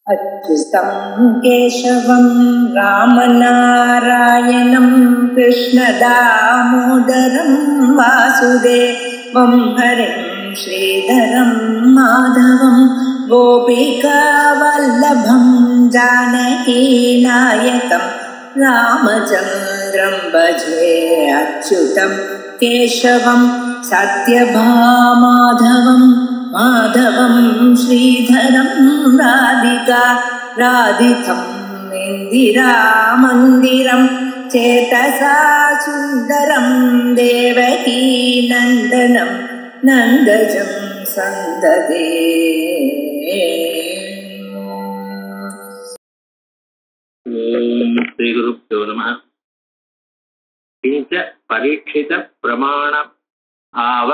अच्युतं केशवं रामनारायणं कृष्णदामोदरं वासुदेवं हरिं श्रीधरं माधवं गोपिकावल्लभं जानकीनायकं रामचन्द्रं भजे। अच्युतं केशवं सत्यभामाधवं माधवं श्रीधरं राधितं इन्दिरामन्दिरं चेतसा सुन्दरं देवकी नन्दनं नन्दजं सन्ददे। श्री गुरुभ्यो नमः। किंच परीक्षित प्रमाण भाव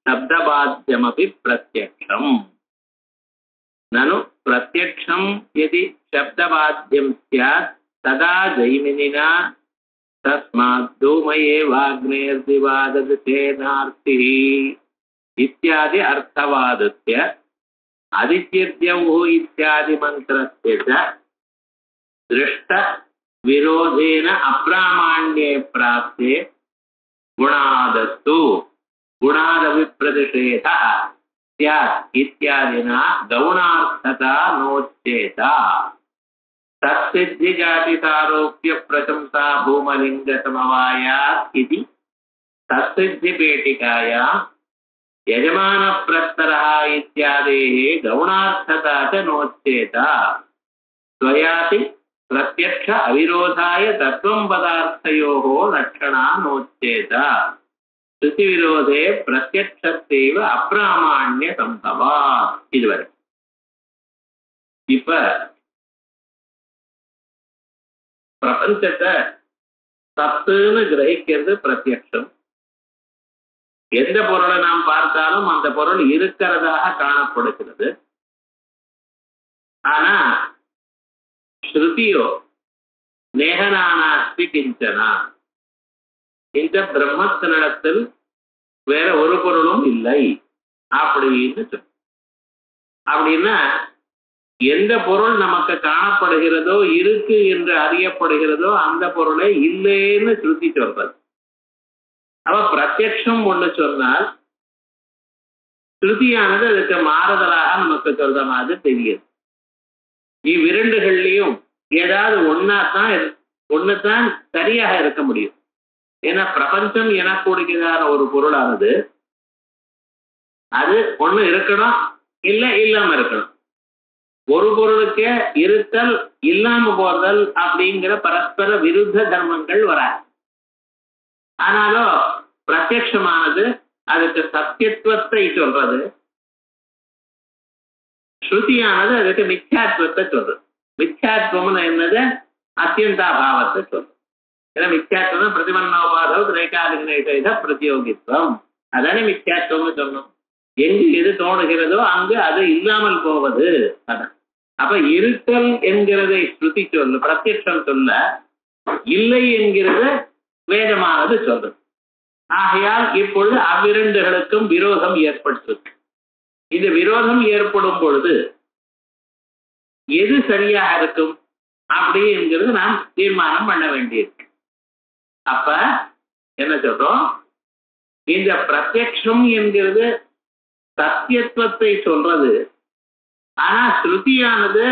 शब्दवाद्यमपि प्रत्यक्षम् ननु प्रत्यक्षं यदि शब्दवाद्यं स्यात् तदा जैमिनिना तस्मात् धूमये वाग्नेर्दिवाददशेनार्थिः इत्यादि अर्थवादस्य आदित्यद्यौः इत्यादि मंत्रस्य च दृष्ट विरोधेन अप्रामाण्ये प्राप्ते गुणादस्तु गुणादविप्रतिषेधः स्यात् इत्यादिना गौणार्थता नोच्येता। तत्सिद्धिजातिसारोप्य प्रशंसा भूमलिंग समवायात् इति तत्सिद्धिपेटिकायां यजमानप्रस्तरः इत्यादेः गौणार्थता च नोच्येता। त्वयाति प्रत्यक्ष अविरोधाय तत्वं पदार्थयोः लक्षणा नोच्येता। श्रुति विरोधे प्रत्यक्षस्यैव अप्रामाण्य संभवात्. இதுவரை இப்ப பிரபஞ்சத்தை சத்துன்னு கிரகிக்கிறது பிரத்யக்ஷம். எந்த பொருளை நாம் பார்த்தாலும் அந்த பொருள் இருக்கிறதாக காணப்படுகிறது. ஆனா ஸ்ருதியோ நேகனானாஸ்தி கிஞ்சனா, இந்த பிரம்மத்தினிடத்தில் வேற ஒரு பொருளும் இல்லை அப்படின்னு சொல்ல. அப்படின்னா எந்த பொருள் நமக்கு காணப்படுகிறதோ இருக்கு என்று அறியப்படுகிறதோ அந்த பொருளை இல்லைன்னு ஸ்ருதி சொல்றது. அப்ப பிரத்யக்ஷம் ஒண்ணு சொன்னால் ஸ்ருதியானது அதுக்கு மாறுதலாக நமக்கு சொல்ற மாதிரி தெரியுது. இவ்விரண்டுகள்லையும் ஏதாவது ஒண்ணுதான் சரியாக இருக்க முடியும். ஏன்னா பிரபஞ்சம் எனக்கூடியதான ஒரு பொருளானது அது ஒண்ணு இருக்கணும், இல்ல இல்லாம இருக்கணும். ஒரு பொருளுக்கு இருத்தல் இல்லாம போதல் அப்படிங்கிற பரஸ்பர விருத்த தர்மங்கள் வராது. ஆனாலும் பிரத்யக்ஷமானது அதுக்கு சத்தியத்துவத்தை சொல்றது, ஸ்ருதியானது அதுக்கு மித்யாத்வத்தை சொல்றது. மித்யாத்வம்னு என்னது? அத்தியந்தாபாவத்தை சொல்றது. ஏன்னா மித்யாத்வம் பிரதிபன்னோபாதம் திரைகாலிக பிரதியோகித்துவம், அதானே மித்யாத்வம்னு சொன்னோம். எங்கு எது தோணுகிறதோ அங்கு அது இல்லாமல் போவது. அதான். அப்ப இருத்தல் என்கிறதை ஸ்ருதி சொல்லு, பிரத்யக்ஷம் சொல்ல, இல்லை என்கிறது வேதமானது சொல்றது. ஆகையால் இப்பொழுது அவ்விரண்டுகளுக்கும் விரோதம் ஏற்பட்டிருக்கு. இந்த விரோதம் ஏற்படும் பொழுது எது சரியாக இருக்கும் அப்படிங்கிறது நாம் தீர்மானம் பண்ண வேண்டியிருக்கு. அப்ப என்ன சொல்றோம்? இந்த பிரத்யக்ஷம் என்கிறது சத்தியத்துவத்தை சொல்றது. ஆனா ஸ்ருதியானது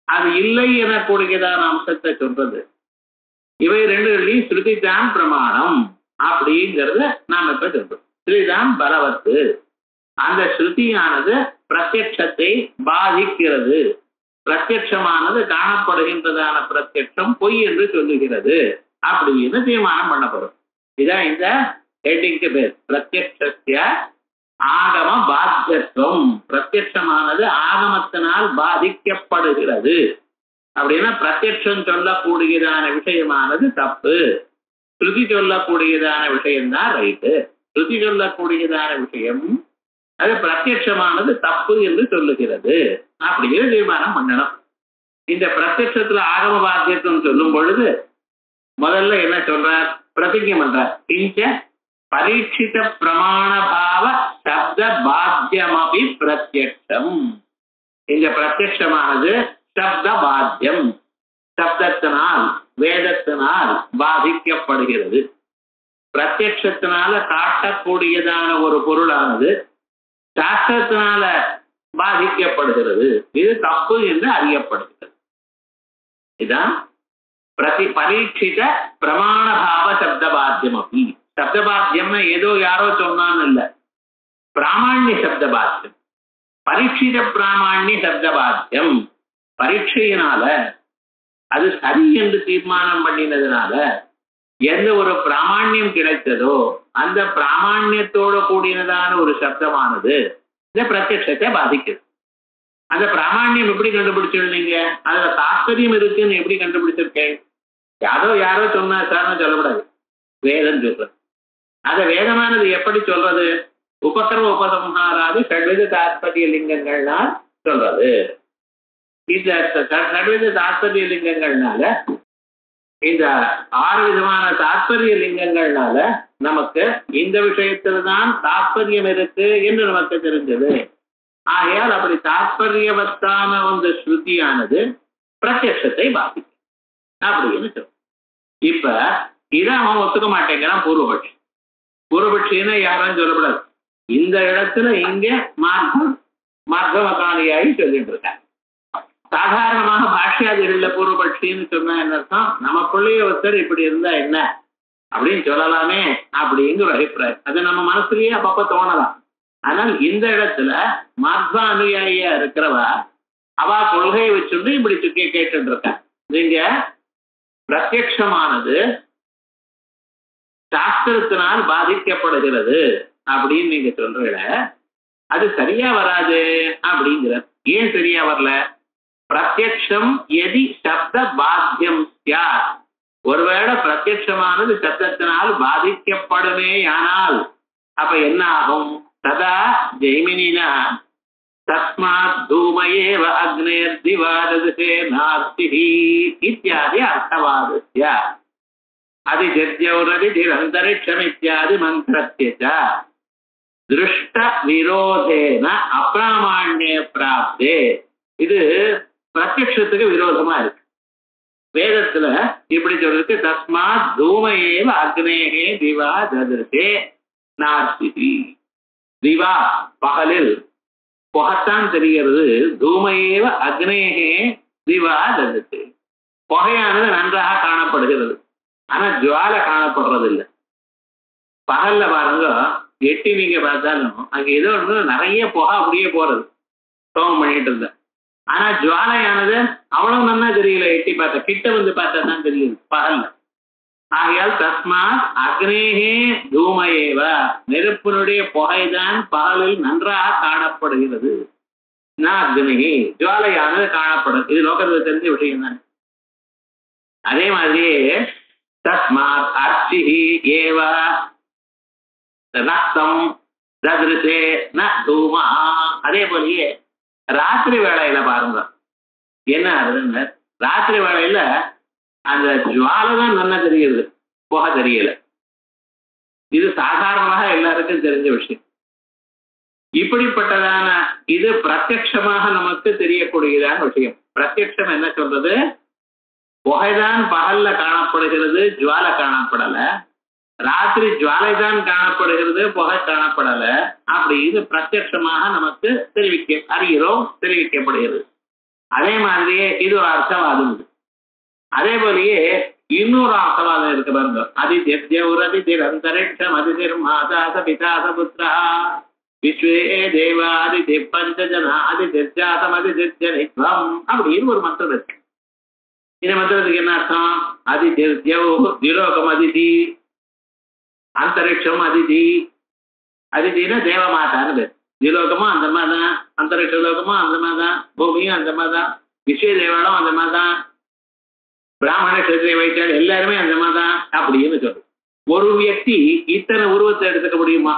அது இல்லை எனக்கூடியதான அம்சத்தை சொல்றது. இவை ரெண்டுகளையும் ஸ்ருதி தான் பிரமாணம் அப்படிங்கிறத நாம் இப்ப சொல்றோம். ஸ்ருதிதான் பலவத்து. அந்த ஸ்ருதியானது பிரத்யக்ஷத்தை பாதிக்கிறது. பிரத்யக்ஷமானது காணப்படுகின்றதான பிரத்யக்ஷம் பொய் என்று சொல்லுகிறது அப்படின்னு தீர்மானம் பண்ணப்படும். இதான் இந்த ஹெட்டிங்க்கு பேர், பிரத்யக்ஷஸ்ய ஆகம பாத்தியத்துவம். பிரத்யக்ஷமானது ஆகமத்தினால் பாதிக்கப்படுகிறது. அப்படின்னா பிரத்யக்ஷம் சொல்லக்கூடியதான விஷயமானது தப்பு, ஸ்ருதி சொல்லக்கூடியதான விஷயம்தான் ரைட்டு. ஸ்ருதி சொல்லக்கூடியதான விஷயம் அது பிரத்யக்ஷமானது தப்பு என்று சொல்லுகிறது அப்படிங்கிற தீர்மானம் பண்ணணும். இந்த பிரத்யக்ஷத்துல ஆகம பாத்தியத்துவம் சொல்லும் பொழுது முதல்ல என்ன சொல்றார்? பிரதிஜை பண்றார். கிஞ்ச பரீட்சித பிரமாணபாவ சப்த பாத்தியமபி பிரத்யக்ஷம். இந்த பிரத்யக்ஷமானது சப்த பாத்தியம், சப்தத்தினால் வேதத்தினால் பாதிக்கப்படுகிறது. பிரத்யட்சத்தினால காட்டக்கூடியதான ஒரு பொருளானது சாஸ்திரத்தினால பாதிக்கப்படுகிறது. இது தப்பு என்று அறியப்படுகிறது. இதுதான் பரீட்சித பிரமாணபாவ சப்தபாத்தியம். அப்படி சப்தபாத்தியம்னா ஏதோ யாரோ சொன்னான்னு இல்லை, பிராமாண்ய சப்தபாத்தியம். பரீட்சித பிராமாண்ய சப்தபாத்தியம் பரீட்சையினால அது சரி என்று தீர்மானம் பண்ணினதுனால எந்த ஒரு பிராமாண்யம் கிடைத்ததோ அந்த பிராமாண்யத்தோட கூடியதான ஒரு சப்தமானது இந்த பிரத்யட்சத்தை பாதிக்குது. அந்த பிராமாண்யம் எப்படி கண்டுபிடிச்சிருந்தீங்க, அதுல தாற்பயம் இருக்குன்னு எப்படி கண்டுபிடிச்சிருக்கேன்? யாரோ சொன்னா சார்னு சொல்லக்கூடாது, வேதம் சொல்றது. அந்த வேதமானது எப்படி சொல்றது? உபகர்ம உபசம்ஹாராதி ஷட்வித தாற்பரிய லிங்கங்கள்னால் சொல்றது. இந்த ஷட்வித தாற்பரிய லிங்கங்கள்னால, இந்த 6 விதமான தாற்பரிய லிங்கங்கள்னால நமக்கு இந்த விஷயத்துல தான் தாற்பயம் இருக்கு என்று நமக்கு தெரிஞ்சது. ஆகையால் அப்படி தாற்பயவத்தான ஒரு ஸ்ருதியானது பிரத்யட்சத்தை பாதிக்கும் அப்படின்னு சொல்லும். இப்ப இதை அவன் ஒத்துக்க மாட்டேங்கிறான் பூர்வபட்சி. பூர்வபட்சின்னு யாரும் சொல்லக்கூடாது. இந்த இடத்துல இங்க மார்க்கவகானியாகி சொல்லிட்டு இருக்காங்க. சாதாரணமாக பாஷ்யாதிகள்ல பூர்வபட்சின்னு சொன்னா என்ன அர்த்தம்? நமக்குள்ளேயே ஒருத்தர் இப்படி இருந்தா என்ன அப்படின்னு சொல்லலாமே அப்படிங்கிற அபிப்பிராயம். அது நம்ம மனசுலயே அப்பப்ப தோணலாம். ஆனால் இந்த இடத்துல மார்க்க அனுயாயியா இருக்கிறவா அவ கொள்கையை வச்சுட்டு இப்படி சுற்றி கேட்டு இருக்க. நீங்க பிரத்யட்சமானது சாஸ்திரத்தினால் பாதிக்கப்படுகிறது அப்படின்னு நீங்க சொல்ற, அது சரியா வராது அப்படிங்கிற. ஏன் சரியா வரல? பிரத்யட்சம் எதி சப்த பாத்தியம் சார், ஒருவேளை பிரத்யட்சமானது சப்தத்தினால் பாதிக்கப்படுமே ஆனால் அப்ப என்ன ஆகும்? ததா ஜெய்மினினா தஸ்மாத் தூமயேவ அக்னேர் திவாததே நாஸ்திஹி இத்யாதி அர்த்தவாதஸ்ய அதிஜத்யௌரதிரந்தரிக்ஷம் இத்யாதி மந்திரஸ்ய திருஷ்ட விரோதேன அப்ராமாண்யே பிராப்தே. இது பிரத்யட்சத்துக்கு விரோதமா இருக்கு. வேதத்துல இப்படி சொல்லிருக்கு, தஸ்மாத் தூமயேவ அக்னேகே திவா ததே நாஸ்திஹி. திவா பகலில் புகைத்தான் தெரிகிறது. தூமையேவ அக்னேகே திவா ததே, புகையானது நன்றாக காணப்படுகிறது, ஆனா ஜுவாலை காணப்படுறது இல்லை. பகல்ல பாருங்க, எட்டி நீங்க பார்த்தாலும் அங்க ஏதோ ஒன்று நிறைய புகை அப்படியே போறது, சோகம் பண்ணிட்டு இருந்த. ஆனா ஜுவாலையானது அவ்வளவு நன்னா தெரியல. எட்டி பார்த்தா, கிட்ட வந்து பார்த்தா தான் தெரியுது பகல்ல. ஆகையால் தஸ்மாத் அக்னேகே தூமயேவ, நெருப்பினுடைய புகைதான் பகலில் நன்றாக காணப்படுகிறது. அக்னி ஜுவாலையானது காணப்படும். இது லோகத்தில் தெரிஞ்ச விஷயம் தான். அதே மாதிரியே தஸ்மாத் அர்ச்சிஹி ஏவ நக்தம் தத்ருசே ந தூமா. அதே போலயே ராத்திரி வேளையில பாருங்க என்ன ஆகுதுன்னு, ராத்திரி வேளையில அந்த ஜுவாலை தான் நல்லா தெரியுது, புகை தெரியல. இது சாதாரணமாக எல்லாருக்கும் தெரிஞ்ச விஷயம். இப்படிப்பட்டதான இது பிரத்யட்சமாக நமக்கு தெரியக்கூடியதான விஷயம். பிரத்யட்சம் என்ன சொல்றது? புகைதான் பகல்ல காணப்படுகிறது, ஜுவாலை காணப்படல. ராத்திரி ஜுவாலை தான் காணப்படுகிறது, புகை காணப்படல. அப்படி இது பிரத்யட்சமாக நமக்கு தெரிவிக்கப்படுகிறது. அதே மாதிரியே இது ஒரு அர்த்தவாதம். அதே போலயே இன்னொரு அர்த்தவாதம் இருக்கு பாருங்க. அதிதிரந்தரிக்ஷம் அதிதிர் மாதாச பிதாச புத்ரா விஸ்வே தேவாதிதி பஞ்சஜனா அதிதிர்ஜாதம் அதிதிர்ஜனித்வம் அப்படின்னு ஒரு மந்திரம் இருக்கு. இந்த மந்திரத்துக்கு என்ன அர்த்தம்? திலோகம் அதிதி, அந்தரிக்ஷம் அதிதி. அதிதினா தேவமாதான்னு பேர். திலோகமும் அந்த மாதிரிதான், அந்தரிக்ஷ லோகமும் அந்த மாதிரிதான், பூமியும் அந்த மாதிரிதான், விஸ்வ தேவாலும் அந்த மாதிரிதான், பிராமண கஷத்திரிய வைத்தால் எல்லாருமே அந்த மாதிரிதான் அப்படின்னு சொல்றது. ஒரு வியக்தி இத்தனை உருவத்தை எடுத்துக்க முடியுமா?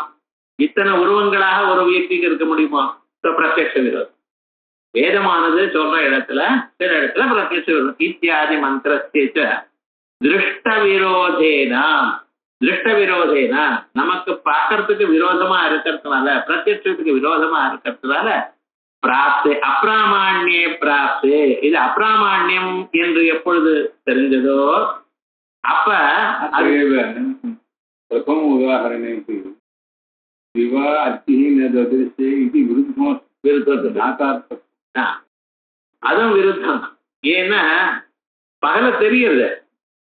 இத்தனை உருவங்களாக ஒரு வியக்திக்கு இருக்க முடியுமா? பிரத்யட்ச விரோதம். வேதமானது சொல்ற இடத்துல சில இடத்துல பிரத்யட்ச விரோதம். இத்தியாதி மந்திரஸ்ய திருஷ்ட விரோதேனா, திருஷ்ட விரோதேனா நமக்கு பார்க்கறதுக்கு விரோதமா இருக்கிறதுனால, பிரத்யட்சத்துக்கு விரோதமா இருக்கிறதுனால பிராப்தே அப்பிராமாண்யே பிராப்தே. இது அப்பிராமாண்யம் என்று எப்பொழுது தெரிஞ்சதோ அப்ப प्रथम उदाहरणे विवाह अति न ददृश्य इति विरुद्धम அதுவும் விருத்தம். ஏன்னா பகல தெரியுது,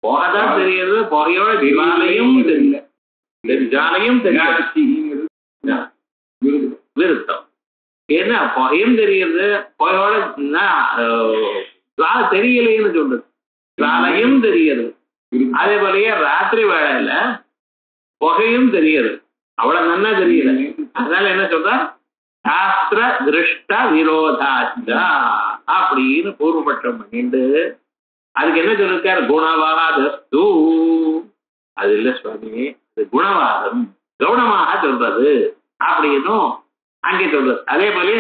புகைதான் தெரியுது, புகையோட ஜுவாலையும் தெரியல, ஜாலையும் தெரியல, விருத்தம். ஏன்னா புகையும் தெரியுது, புகையோட ஜுவாலை தெரியலைன்னு சொல்றது, ஜுவாலையும் தெரியுது. அதே போலயே ராத்திரி வேளையில புகையும் தெரியுது, அவ்வளவு நன்னா தெரியல. அதனால என்ன சொல்ற, சாஸ்திர திருஷ்ட விரோதாச்சா அப்படின்னு பூர்வபட்சம் பண்ணிட்டு அதுக்கு என்ன சொல்லிருக்காரு, குணவாதஸ்து. அது இல்ல சுவாமி, அது குணவாதம், கவுனமாக சொல்றது அப்படின்னும் அங்கே சொல்றது. அதே போல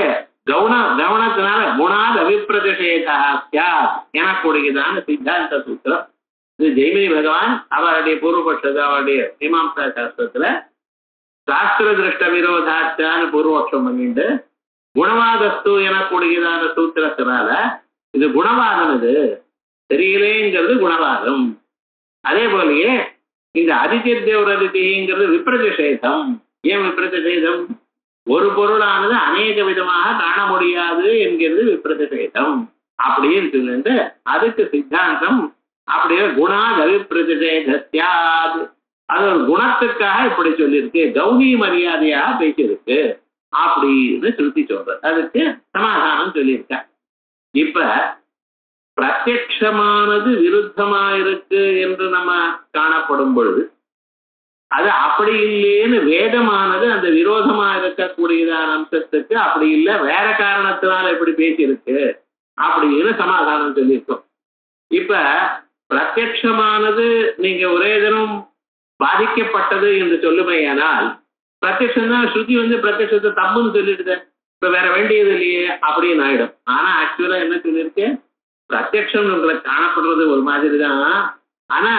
கவனத்தினால குணாத அபிப்பிரதிஷேகா எனக்கூடியதான சித்தாந்த சூத்திரம். இது ஜெய்மினி பகவான் அவருடைய பூர்வபட்சத்தை அவருடைய மீமாம்சா சாஸ்திரத்துல சாஸ்திர திருஷ்ட விரோதாச்சான்னு பூர்வபட்சம் பண்ணிட்டு குணவாதஸ்து எனக்கூடியதான சூத்திரத்தினால இது குணவாதம், இது தெரியலேங்கிறது குணவாதம். அதே போலயே இந்த அதிதிர்தேவரதிங்கிறது விப்ரதிஷேதம். ஏன் விப்ரதிஷேதம்? ஒரு பொருளானது அநேக விதமாக காண முடியாது என்கிறது விப்ரதிஷேதம் அப்படின்னு சொல்லிட்டு அதுக்கு சித்தாந்தம் அப்படியே குணாத் அவிப்ரதிஷேதஸ்யாது, அது ஒரு குணத்துக்காக இப்படி சொல்லியிருக்கு, கௌரி மரியாதையாக பேசியிருக்கு அப்படின்னு சுருத்தி சொல்றது. அதுக்கு சமாதானம் சொல்லியிருக்க. இப்ப பிரத்யக்ஷமானது விருத்தமாயிருக்கு என்று நம்ம காணப்படும் பொழுது அது அப்படி இல்லைன்னு வேதமானது அந்த விரோதமா இருக்கக்கூடியதான அம்சத்துக்கு அப்படி இல்லை, வேற காரணத்தினால எப்படி பேசியிருக்கு அப்படின்னு சமாதானம் சொல்லியிருக்கோம். இப்ப பிரத்யக்ஷமானது நீங்க ஒரே தினம் பாதிக்கப்பட்டது என்று சொல்லுமையானால் பிரத்யக்ஷம் தான், ஸ்ருதி பிரத்யக்ஷத்தை தப்புன்னு சொல்லிடுது, இப்ப வேற வேண்டியது இல்லையே அப்படின்னு ஆயிடும். ஆனா ஆக்சுவலா என்ன சொல்லியிருக்கு, பிரத்யக்ஷம் உங்களுக்கு காணப்படுறது ஒரு மாதிரி தான், ஆனா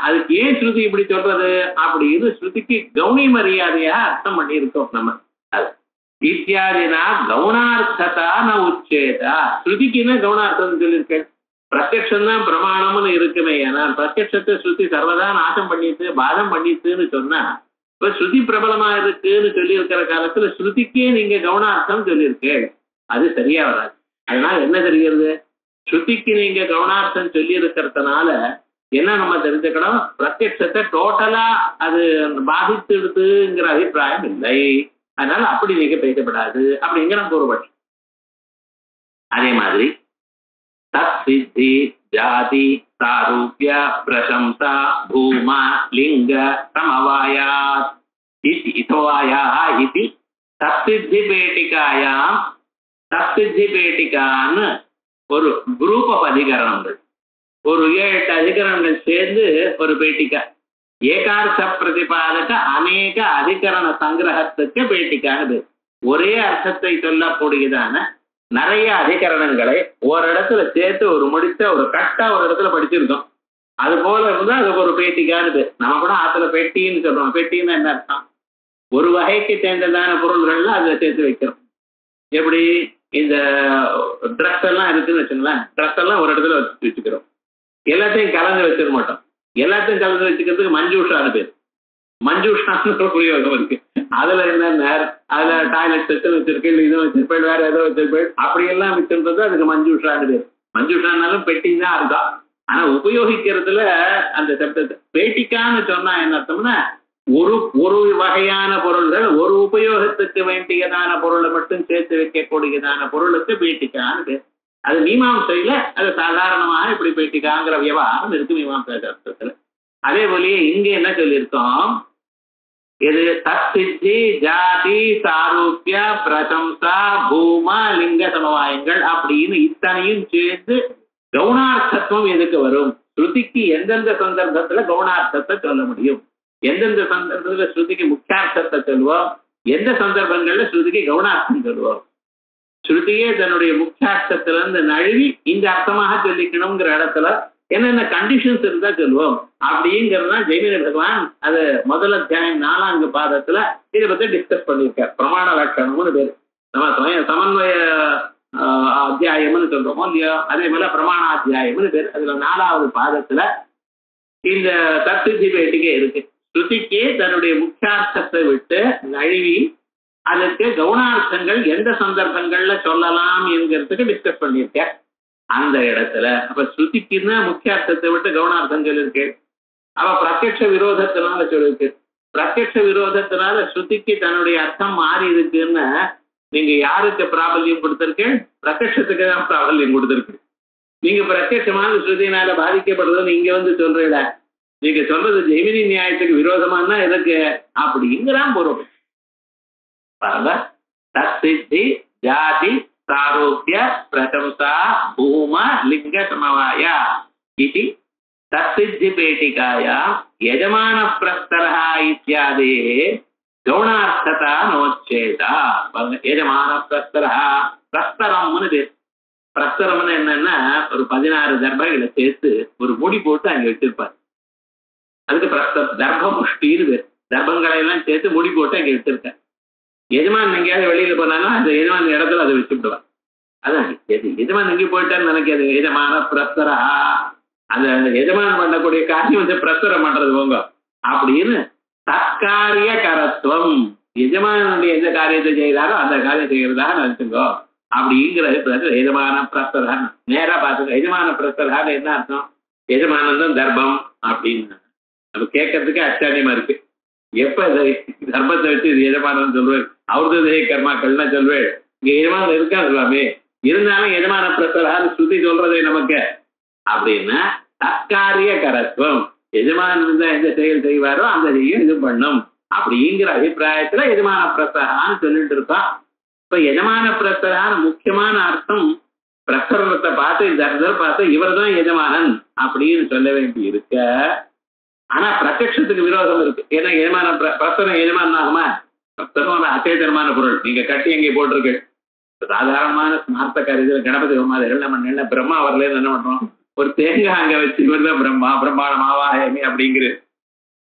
அதுக்கு ஏன் ஸ்ருதி இப்படி சொல்றது அப்படின்னு ஸ்ருதிக்கு கௌனி மரியாதையா அர்த்தம் பண்ணியிருக்கோம் நம்ம. அது இத்தியாதினா கவுனார்த்ததா ந உச்சேதா. ஸ்ருதிக்கு என்ன கவுனார்த்தம் சொல்லியிருக்கேன், பிரத்யக்ஷம் தான் பிரமாணம்னு இருக்குமே. ஏன்னா பிரத்யக்ஷத்தை ஸ்ருதி சர்வதா நாசம் பண்ணிட்டு பாதம் பண்ணிட்டுன்னு சொன்னா இப்ப ஸ்ருதி பிரபலமா இருக்குன்னு சொல்லி இருக்கிற காலத்துல ஸ்ருதிக்கே நீங்க கவுனார்த்தம் சொல்லியிருக்கேன், அது சரியா வராது. அதனால என்ன தெரிகிறது, ஸ்ருதிக்கு நீங்க கவுனார்த்தம் சொல்லி இருக்கிறதுனால என்ன நம்ம தெரிஞ்சுக்கணும், பிரத்யக்ஷத்தை டோட்டலா அது பாதித்துடுதுங்கிற அபிப்பிராயம் இல்லை. அதனால அப்படி நீங்க பேசப்படாது அப்படிங்கிற பூர்வபட்சம். அதே மாதிரி தத் சித்தி ஜாதி சாரூப்ய பிரசம்சா பூமா லிங்க சமவாயாத் இதோவாயாஹ இதி தத்சித்தி பேட்டிகாயாம். தத்சித்தி பேட்டிகான்னு ஒரு குரூப் ஆஃப் அதிகரணங்கள், ஒரு 7 அதிகரணங்கள் சேர்ந்து ஒரு பேட்டிகா. ஏகார்த்த பிரதிபாதக அநேக அதிகரண சங்கிரகத்துக்கு பேட்டிக்கானது. ஒரே அர்த்தத்தை சொல்லக்கூடியதான நிறைய அதிகரணங்களை ஒரு சேர்த்து ஒரு முடித்த ஒரு கட்டா ஒரு இடத்துல படிச்சிருக்கோம். அது போல இருந்தா அதுக்கு ஒரு பேட்டிக்கானது. நம்ம கூட ஆத்துல பெட்டின்னு சொல்றோம். பெட்டின்னு என்ன அர்த்தம், ஒரு வகைக்கு சேர்ந்ததான பொருள்கள்லாம் அதுல சேர்த்து வைக்கிறோம். எப்படி இந்த ட்ரெஸ் எல்லாம் இருக்குன்னு வச்சுங்களேன், ட்ரெஸ் எல்லாம் ஒரு இடத்துல வச்சுக்கிறோம், எல்லாத்தையும் கலந்து வச்சிட மாட்டோம். எல்லாத்தையும் கலந்து வச்சுக்கிறதுக்கு மஞ்சூஷான்னு பேர். மஞ்சூஷான்னு பிரயோகம் இருக்கு. அதுல என்ன, அதுல டாய்லெட் செட்டு வச்சிருக்கேன், இது வச்சிருப்பேன், வேற ஏதோ வச்சிருப்பேன், அப்படியெல்லாம் வச்சிருந்தது அதுக்கு மஞ்சூஷான்னு பேர். மஞ்சூஷானாலும் பெட்டி தான் இருக்கும். ஆனா உபயோகிக்கிறதுல அந்த சப்தத்தை பேட்டிக்கான்னு சொன்னா என்ன அர்த்தம்னா, ஒரு வகையான பொருள்கள் ஒரு உபயோகத்துக்கு வேண்டியதான பொருளை மட்டும் சேர்த்து வைக்கக்கூடியதான பொருளுக்கு பேட்டிக்கான்னு பேர். அது மீமாம்சையில அது சாதாரணமாக இப்படி பேட்டிக்காங்கிற விவகாரம் இருக்கு மீமாம்சா சாஸ்திரத்துல. அதே போலயே இங்க என்ன சொல்லியிருக்கோம், இது தத்சித்தி ஜாதி சாரூப்ய பிரசம்சா பூமா லிங்க சமவாயங்கள் அப்படின்னு இத்தனையும் சேர்ந்து கவுனார்த்தத்துவம் எதுக்கு வரும், ஸ்ருதிக்கு எந்தெந்த சந்தர்ப்பத்துல கவுனார்த்தத்தை சொல்ல முடியும், எந்தெந்த சந்தர்ப்பத்துல ஸ்ருதிக்கு முக்கியார்த்தத்தை சொல்லுவோம், எந்த சந்தர்ப்பங்கள்ல ஸ்ருதிக்கு கவுனார்த்தம் சொல்லுவோம். ஸ்ருதியே தன்னுடைய முக்கியார்த்தத்திலிருந்து நழுவி இந்த அர்த்தமாக சொல்லிக்கணுங்கிற இடத்துல என்னென்ன கண்டிஷன்ஸ் இருந்தா சொல்லுவோம் அப்படிங்கிறதுனா ஜெய்மினி பகவான் அது முதல் அத்தியாயம் 4ஆம் பாதத்துல இதை பத்தி டிஸ்கஸ் பண்ணியிருக்கார். பிரமாண லட்சணம்னு பேரு. நம்ம சமன்வய அத்தியாயம்னு சொல்றோமோ இல்லையோ, அதே போல பிரமாணாத்தியாயம்னு பேர். அதுல 4வது பாதத்துல இந்த தத்துவ பேட்டிக்கே இருக்கு. ஸ்ருதிக்கு தன்னுடைய முக்கியார்த்தத்தை விட்டு நழுவி அதற்கு கவுனார்த்தங்கள் எந்த சந்தர்ப்பங்கள்ல சொல்லலாம் என்கிறதுக்கு டிஸ்கஸ் பண்ணியிருக்கேன். அந்த இடத்துல அப்ப ஸ்ருதிக்குன்னு முக்கியார்த்தத்தை விட்டு கவுனார்த்தங்கள் இருக்கு. அவ பிரத்யட்ச விரோதத்தினால சொல்லிருக்கு. பிரத்யட்ச விரோதத்தினால ஸ்ருதிக்கு தன்னுடைய அர்த்தம் மாறி இருக்குன்னு நீங்க யாருக்கு பிராபல்யம் கொடுத்திருக்கு? பிரத்யட்சத்துக்கு தான் பிராபல்யம் கொடுத்திருக்கு. நீங்க பிரத்யட்சமான ஸ்ருதியினால பாதிக்கப்படுறதுன்னு இங்க வந்து சொல்றீங்கள, நீங்க சொல்றது ஜெமினி நியாயத்துக்கு விரோதமான எதுக்கு அப்படிங்கிறான் பொருள். பாருங்க, தத்சித்தி ஜாதி சாரோக்கிய பிரசம்சா பூம லிங்க சமவாய இது தத்சித்தி பேட்டிகாயா யஜமான பிரஸ்தரஹ இத்யாதே கவுனார்த்ததா நோச்சேதா. யஜமான பிரஸ்தரஹ, பிரஸ்தரம்னு பேர். பிரஸ்தரம்னு என்னன்னா ஒரு 16 தர்பங்களை சேர்த்து ஒரு முடி போட்டு அங்க வச்சிருப்பார். அதுக்கு தர்பமுஷ்டின்னு பேர். தர்பங்களை எல்லாம் சேர்த்து முடி போட்டு அங்க வச்சிருக்கேன். எஜமான் எங்கேயாவது வெளியில போனாலும் அந்த எஜமான் இடத்துல அதை வச்சுவிடுவான். அதான் எஜமான் எங்கே போயிட்டான்னு நினைக்காது. எஜமான பிரஸ்தரா, அந்த எஜமான் பண்ணக்கூடிய காரியம் வந்து பிரஸ்தரம் பண்றது போங்க அப்படின்னு தற்காரிய கரத்துவம். எஜமானுடைய எந்த காரியத்தை செய்தாரோ அந்த காரியம் செய்யறதா நினைச்சுங்கோ அப்படிங்கிற எஜமான பிரஸ்தரா. நேரா பார்த்துக்க, எஜமான பிரஸ்தரான்னு என்ன அர்த்தம்? எஜமானன் தான் தர்பம் அப்படின்னு நம்ம கேட்கறதுக்கு ஆச்சரியமா இருக்கு. எப்ப தர்மத்தை வச்சு இது எஜமானன்னு சொல்வேன், அவரது கர்மாக்கள்னா சொல்வேன். இங்க எஜமானம் இருக்கா சொல்லாமே, இருந்தாலும் எஜமான பிரசரான்னு ஸ்ருதி சொல்றதே நமக்கு அப்படின்னா தற்காரிய கரத்துவம். எஜமானன் தான் எந்த செயல் செய்வாரோ அந்த செய்யும் இது பண்ணும் அப்படிங்கிற அபிப்பிராயத்துல எஜமான பிரசரான்னு சொல்லிட்டு இருக்கான். இப்ப எஜமான பிரசரான முக்கியமான அர்த்தம் பிரசரத்தை பார்த்து தர்தர் பார்த்து இவர் தான் எஜமானன் அப்படின்னு சொல்ல வேண்டி இருக்க. ஆனா பிரத்யட்சத்துக்கு விரோதம் இருக்கு. ஏன்னா எஜமான பிரசரம் எஜமானம் ஆகுமா? பிரசரம் அச்சேதனமான பொருள். நீங்க கட்டி எங்கே போட்டிருக்கு. சாதாரணமான ஸ்மார்த்த காரியத்தில் கணபதி ஹோமாதிகள் நம்ம என்ன பிரம்மா வரல என்ன பண்றோம், ஒரு தேங்காய் அங்க வச்சு இவர் தான் பிரம்மா பிரம்மாண்டமாவாயமே அப்படிங்கிற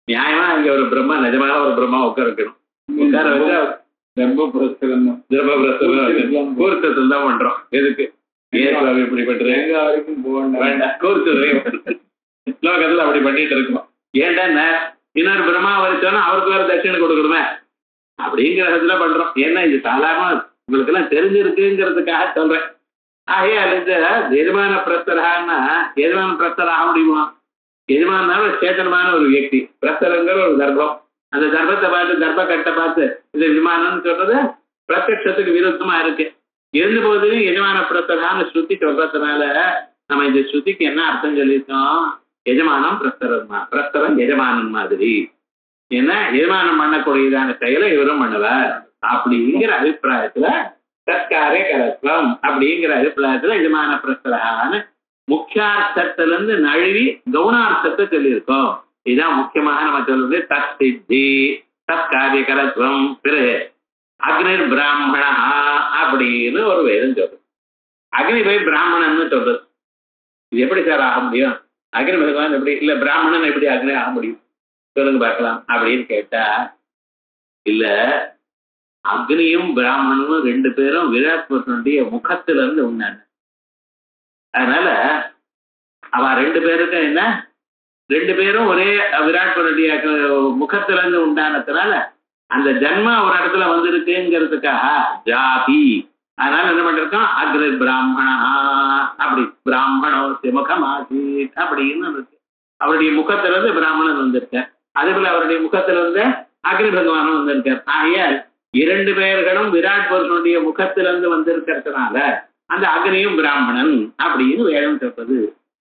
நியாயமா இங்க ஒரு பிரம்மா, நிஜமான ஒரு பிரம்மா உட்கார வைக்கணும். உட்கார வச்சா தர்மபுரஸ்தலம் கூர்த்தத்தில் தான் பண்றோம். எதுக்கு இப்படிப்பட்ட தேங்காய் வரைக்கும் போக வேண்டாம், கூர்த்து ஸ்லோகத்துல அப்படி பண்ணிட்டு இருக்கோம். ஏன்டா இன்னொரு பிரம்மா வரைச்சோன்னா அவருக்கு வேற தட்சிணை கொடுக்கணுமே அப்படிங்கிறதுல பண்றோம். ஏன்னா இது சாதாரண உங்களுக்கு எல்லாம் தெரிஞ்சிருக்குங்கிறதுக்காக சொல்றேன். ஆகையால் இந்த எஜமான பிரஸ்தரான்னா எஜமான பிரஸ்தர் ஆக முடியுமா? எஜமானாலும் சேத்தனமான ஒரு வியக்தி, பிரஸ்தரங்கிற ஒரு தர்ப்பம். அந்த தர்ப்பத்தை பார்த்து தர்ப்ப கட்டை பார்த்து இந்த விமானம்னு சொல்றது பிரத்யட்சத்துக்கு விருத்தமா இருக்கு. இருந்த போதிலும் எஜமான பிரஸ்தரான்னு ஸ்ருதி சொல்றதுனால நம்ம இந்த ஸ்ருதிக்கு என்ன அர்த்தம் சொல்லியிருக்கோம்? எஜமானம் பிரஸ்தரம், பிரஸ்தரம் எஜமானன் மாதிரி. ஏன்னா எஜமானம் பண்ணக்கூடியதான செயலை இவரும் பண்ணுவார் அப்படிங்கிற அபிப்பிராயத்துல தற்காரிய கரத்துவம் அப்படிங்கிற அபிப்பிராயத்துல எஜமான பிரஸ்தரான முக்கியார்த்தத்திலிருந்து நழுவி கவுனார்த்தத்தை சொல்லியிருக்கோம். இதுதான் முக்கியமாக நம்ம சொல்றது தற்சித்தி தற்காரிய கரத்துவம். பிறகு அக்னிர் பிராமணா அப்படின்னு ஒரு வேதம் சொல்றது. அக்னி போய் பிராமணன்னு சொல்றது. இது எப்படி சார் ஆக முடியும்? அக்னி பகவான் எப்படி இல்ல பிராமணன் எப்படி அக்னி ஆக முடியும் சொல்லுங்க பார்க்கலாம் அப்படின்னு கேட்டா, இல்ல அக்னியும் பிராமணனும் 2 பேரும் விராட் புருஷனுடைய முகத்துல இருந்து உண்டான. அதனால அவ 2 பேருக்கும் என்ன, 2 பேரும் ஒரே விராட் புருஷனுடைய முகத்துல இருந்து உண்டானதுனால அந்த ஜன்மா ஒரு இடத்துல வந்திருக்குங்கிறதுக்காக ஜாதி. அதனால என்ன பண்ணிருக்கோம், அக்னி பிராமணா அப்படி பிராமணோ முகமாசி அப்படின்னு இருக்கு. அவருடைய முகத்துல இருந்து பிராமணன் வந்திருக்க, அதே போல அவருடைய முகத்துல இருந்து அக்னி பகவானும் வந்திருக்கார். ஆகையால் 2 பேர்களும் விராட் புருஷனுடைய முகத்திலிருந்து வந்திருக்கிறதுனால அந்த அக்னியும் பிராமணன் அப்படின்னு வேதம் சொல்றது.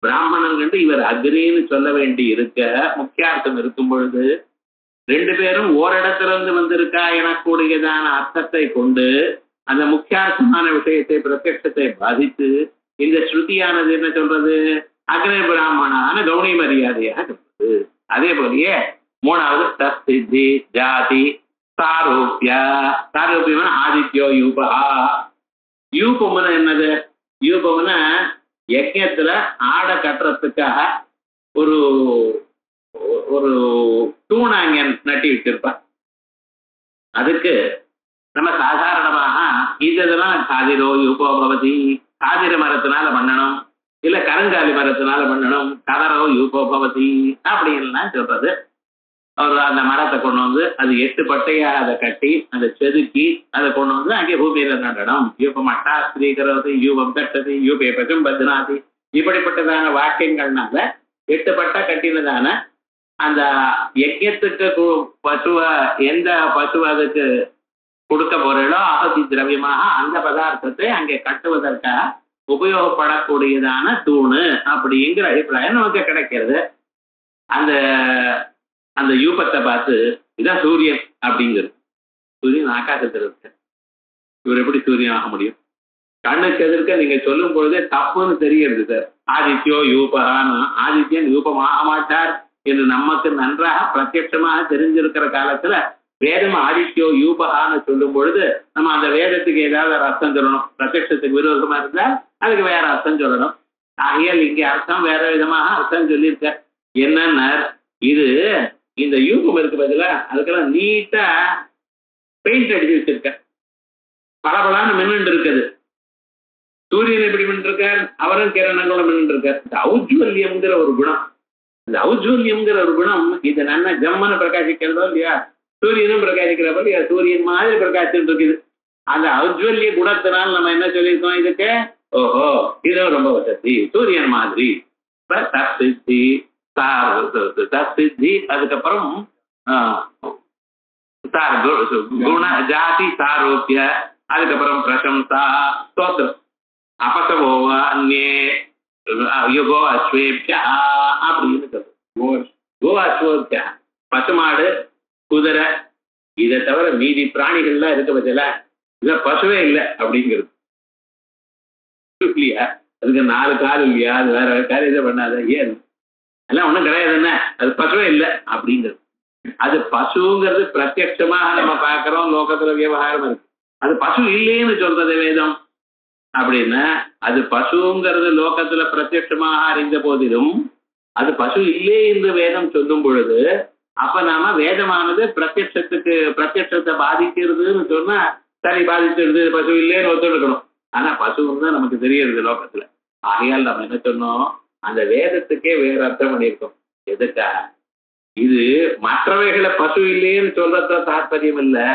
பிராமணன் கண்டு இவர் அக்னின்னு சொல்ல வேண்டி இருக்க முக்கியார்த்தம் இருக்கும் பொழுது 2 பேரும் ஓரிடத்துல இருந்து வந்திருக்கா எனக்கூடியதான அர்த்தத்தை கொண்டு அந்த முக்கியார்த்தமான விஷயத்தை பிரத்யட்சத்தை பாதித்து இந்த ஸ்ருதியானது என்ன சொல்றது, அக்னி பிராமணான கௌணி மரியாதையாக சொல்றது. அதே போலயே 3வது தஸ்தித்தி ஜாதி சாரோப்பிய. சாரோப்பியம்னா ஆதித்யோ யூபா. யூபம்னு என்னது? யூபம்னா யஜ்ஞத்துல ஆடை கட்டுறதுக்காக ஒரு ஒரு தூணாங்க நட்டி வச்சிருப்பா. அதுக்கு நம்ம சாதாரணமாக இதெல்லாம் காதிரோ யூபோ பவதி, காதிர மரத்தினால பண்ணணும், இல்ல கருங்காலி மரத்தினால பண்ணணும், கதரோ யூபோ பவதி அப்படின்லாம் சொல்றது. அவர் அந்த மரத்தை கொண்டு வந்து அது 8 பட்டையா அதை கட்டி அதை செதுக்கி அதை கொண்டு வந்து அங்கே பூமியில நடனம். யூபம் அட்டாஸ்திரீகரது, யூபம் கட்டது, யூபே பசும் பத்னாதி, இப்படிப்பட்டதான வாக்கியங்கள்னால 8 பட்டை கட்டினதான அந்த யஜ்யத்துக்கு பசுவ எந்த பசு அதுக்கு கொடுக்க போறீங்களோ ஆகதி திரவியமாக அந்த பதார்த்தத்தை அங்கே கட்டுவதற்காக உபயோகப்படக்கூடியதான தூணு அப்படிங்கிற அபிப்பிராயம் நமக்கு கிடைக்கிறது. அந்த அந்த யூபத்தை பார்த்து இதான் சூரியன் அப்படிங்கிறது. சூரியன் ஆகாசத்தில் இருக்கு, இவர் எப்படி சூரியன் ஆக முடியும்? கண்ணுக்கு எதிர்க்க நீங்க சொல்லும் பொழுதே தப்புன்னு தெரிகிறது சார். ஆதித்யோ யூபகான்னு, ஆதித்யன் யூபமாக மாட்டார் என்று நமக்கு நன்றாக பிரத்யட்சமாக தெரிஞ்சிருக்கிற காலத்துல வேதம் ஆதித்யோ யூபகான்னு சொல்லும் பொழுது நம்ம அந்த வேதத்துக்கு ஏதாவது ஒரு அர்த்தம் சொல்லணும். பிரத்யட்சத்துக்கு விரோதமா இருந்தால் அதுக்கு வேற அர்த்தம் சொல்லணும். ஆகையால் இங்கே அர்த்தம் வேற விதமாக அர்த்தம் சொல்லியிருக்க. என்னன்னா இது இந்த யூபம் இருக்கு பதிலா அதுக்கெல்லாம் நீட்டா பெயிண்ட் அடிச்சு வச்சிருக்க, பளபளான்னு மின்னு இருக்குது. சூரியன் எப்படி மின்னு இருக்கார், அவரும் கிரணங்களோட மின்னு இருக்கார். இந்த ஔஜ்வல்யம்ங்கிற ஒரு குணம், இந்த ஔஜ்வல்யம்ங்கிற ஒரு குணம் இது நல்லா ஜம்மன்னு பிரகாசிக்கிறதோ இல்லையா, சூரியனும் பிரகாசிக்கிறப்ப இல்லையா, சூரியன் மாதிரி பிரகாசிச்சுட்டு இருக்குது. அந்த ஔஜ்வல்ய குணத்தினால் நம்ம என்ன சொல்லியிருக்கோம் இதுக்கு, ஓஹோ இதுவும் ரொம்ப வசதி சூரியன் மாதிரி. தற்சித்தி தற்சித்தி, அதுக்கப்புறம் குண ஜாதி சாரோக்கிய, அதுக்கப்புறம் பிரசம்சா ஸ்தோத்திரம், அபசவோவா அந்நே யுகோ அஸ்வேபியா அப்படின்னு சொல்றோம். கோ அஸ்வோபியா பசுமாடு குதிரை இதை தவிர மீதி பிராணிகள்லாம் இருக்க பட்சல இல்ல பசுவே இல்லை அப்படிங்கிறது இல்லையா, அதுக்கு 4 கால் இல்லையா, அது வேற காரியத்தை பண்ணாத, ஏன் எல்லாம் ஒண்ணும் கிடையாது, என்ன அது பசுவே இல்லை அப்படிங்கிறது. அது பசுங்கிறது பிரத்யட்சமாக நம்ம பார்க்கிறோம், லோகத்துல விவகாரம் இருக்கு. அது பசு இல்லைன்னு சொல்றது வேதம் அப்படின்னா அது பசுங்கிறது லோகத்துல பிரத்யட்சமாக அறிந்த போதிலும் அது பசு இல்லை என்று வேதம் சொல்லும் பொழுது அப்ப நாம வேதமானது பிரத்யட்சத்தை பாதிக்கிறதுன்னு சொன்னா சரி பாதிச்சிருது, பசு இல்லைன்னு ஒத்துக்கணும். ஆனா பசுன்னு தான் நமக்கு தெரியறது லோகத்துல. ஆகையால் நம்ம என்ன சொன்னோம், அந்த வேதத்துக்கே வேற அர்த்தம் பண்ணியிருக்கோம். எதுக்கா, இது மற்றவைகளை பசு இல்லைன்னு சொல்றத தாற்பயம் இல்லை,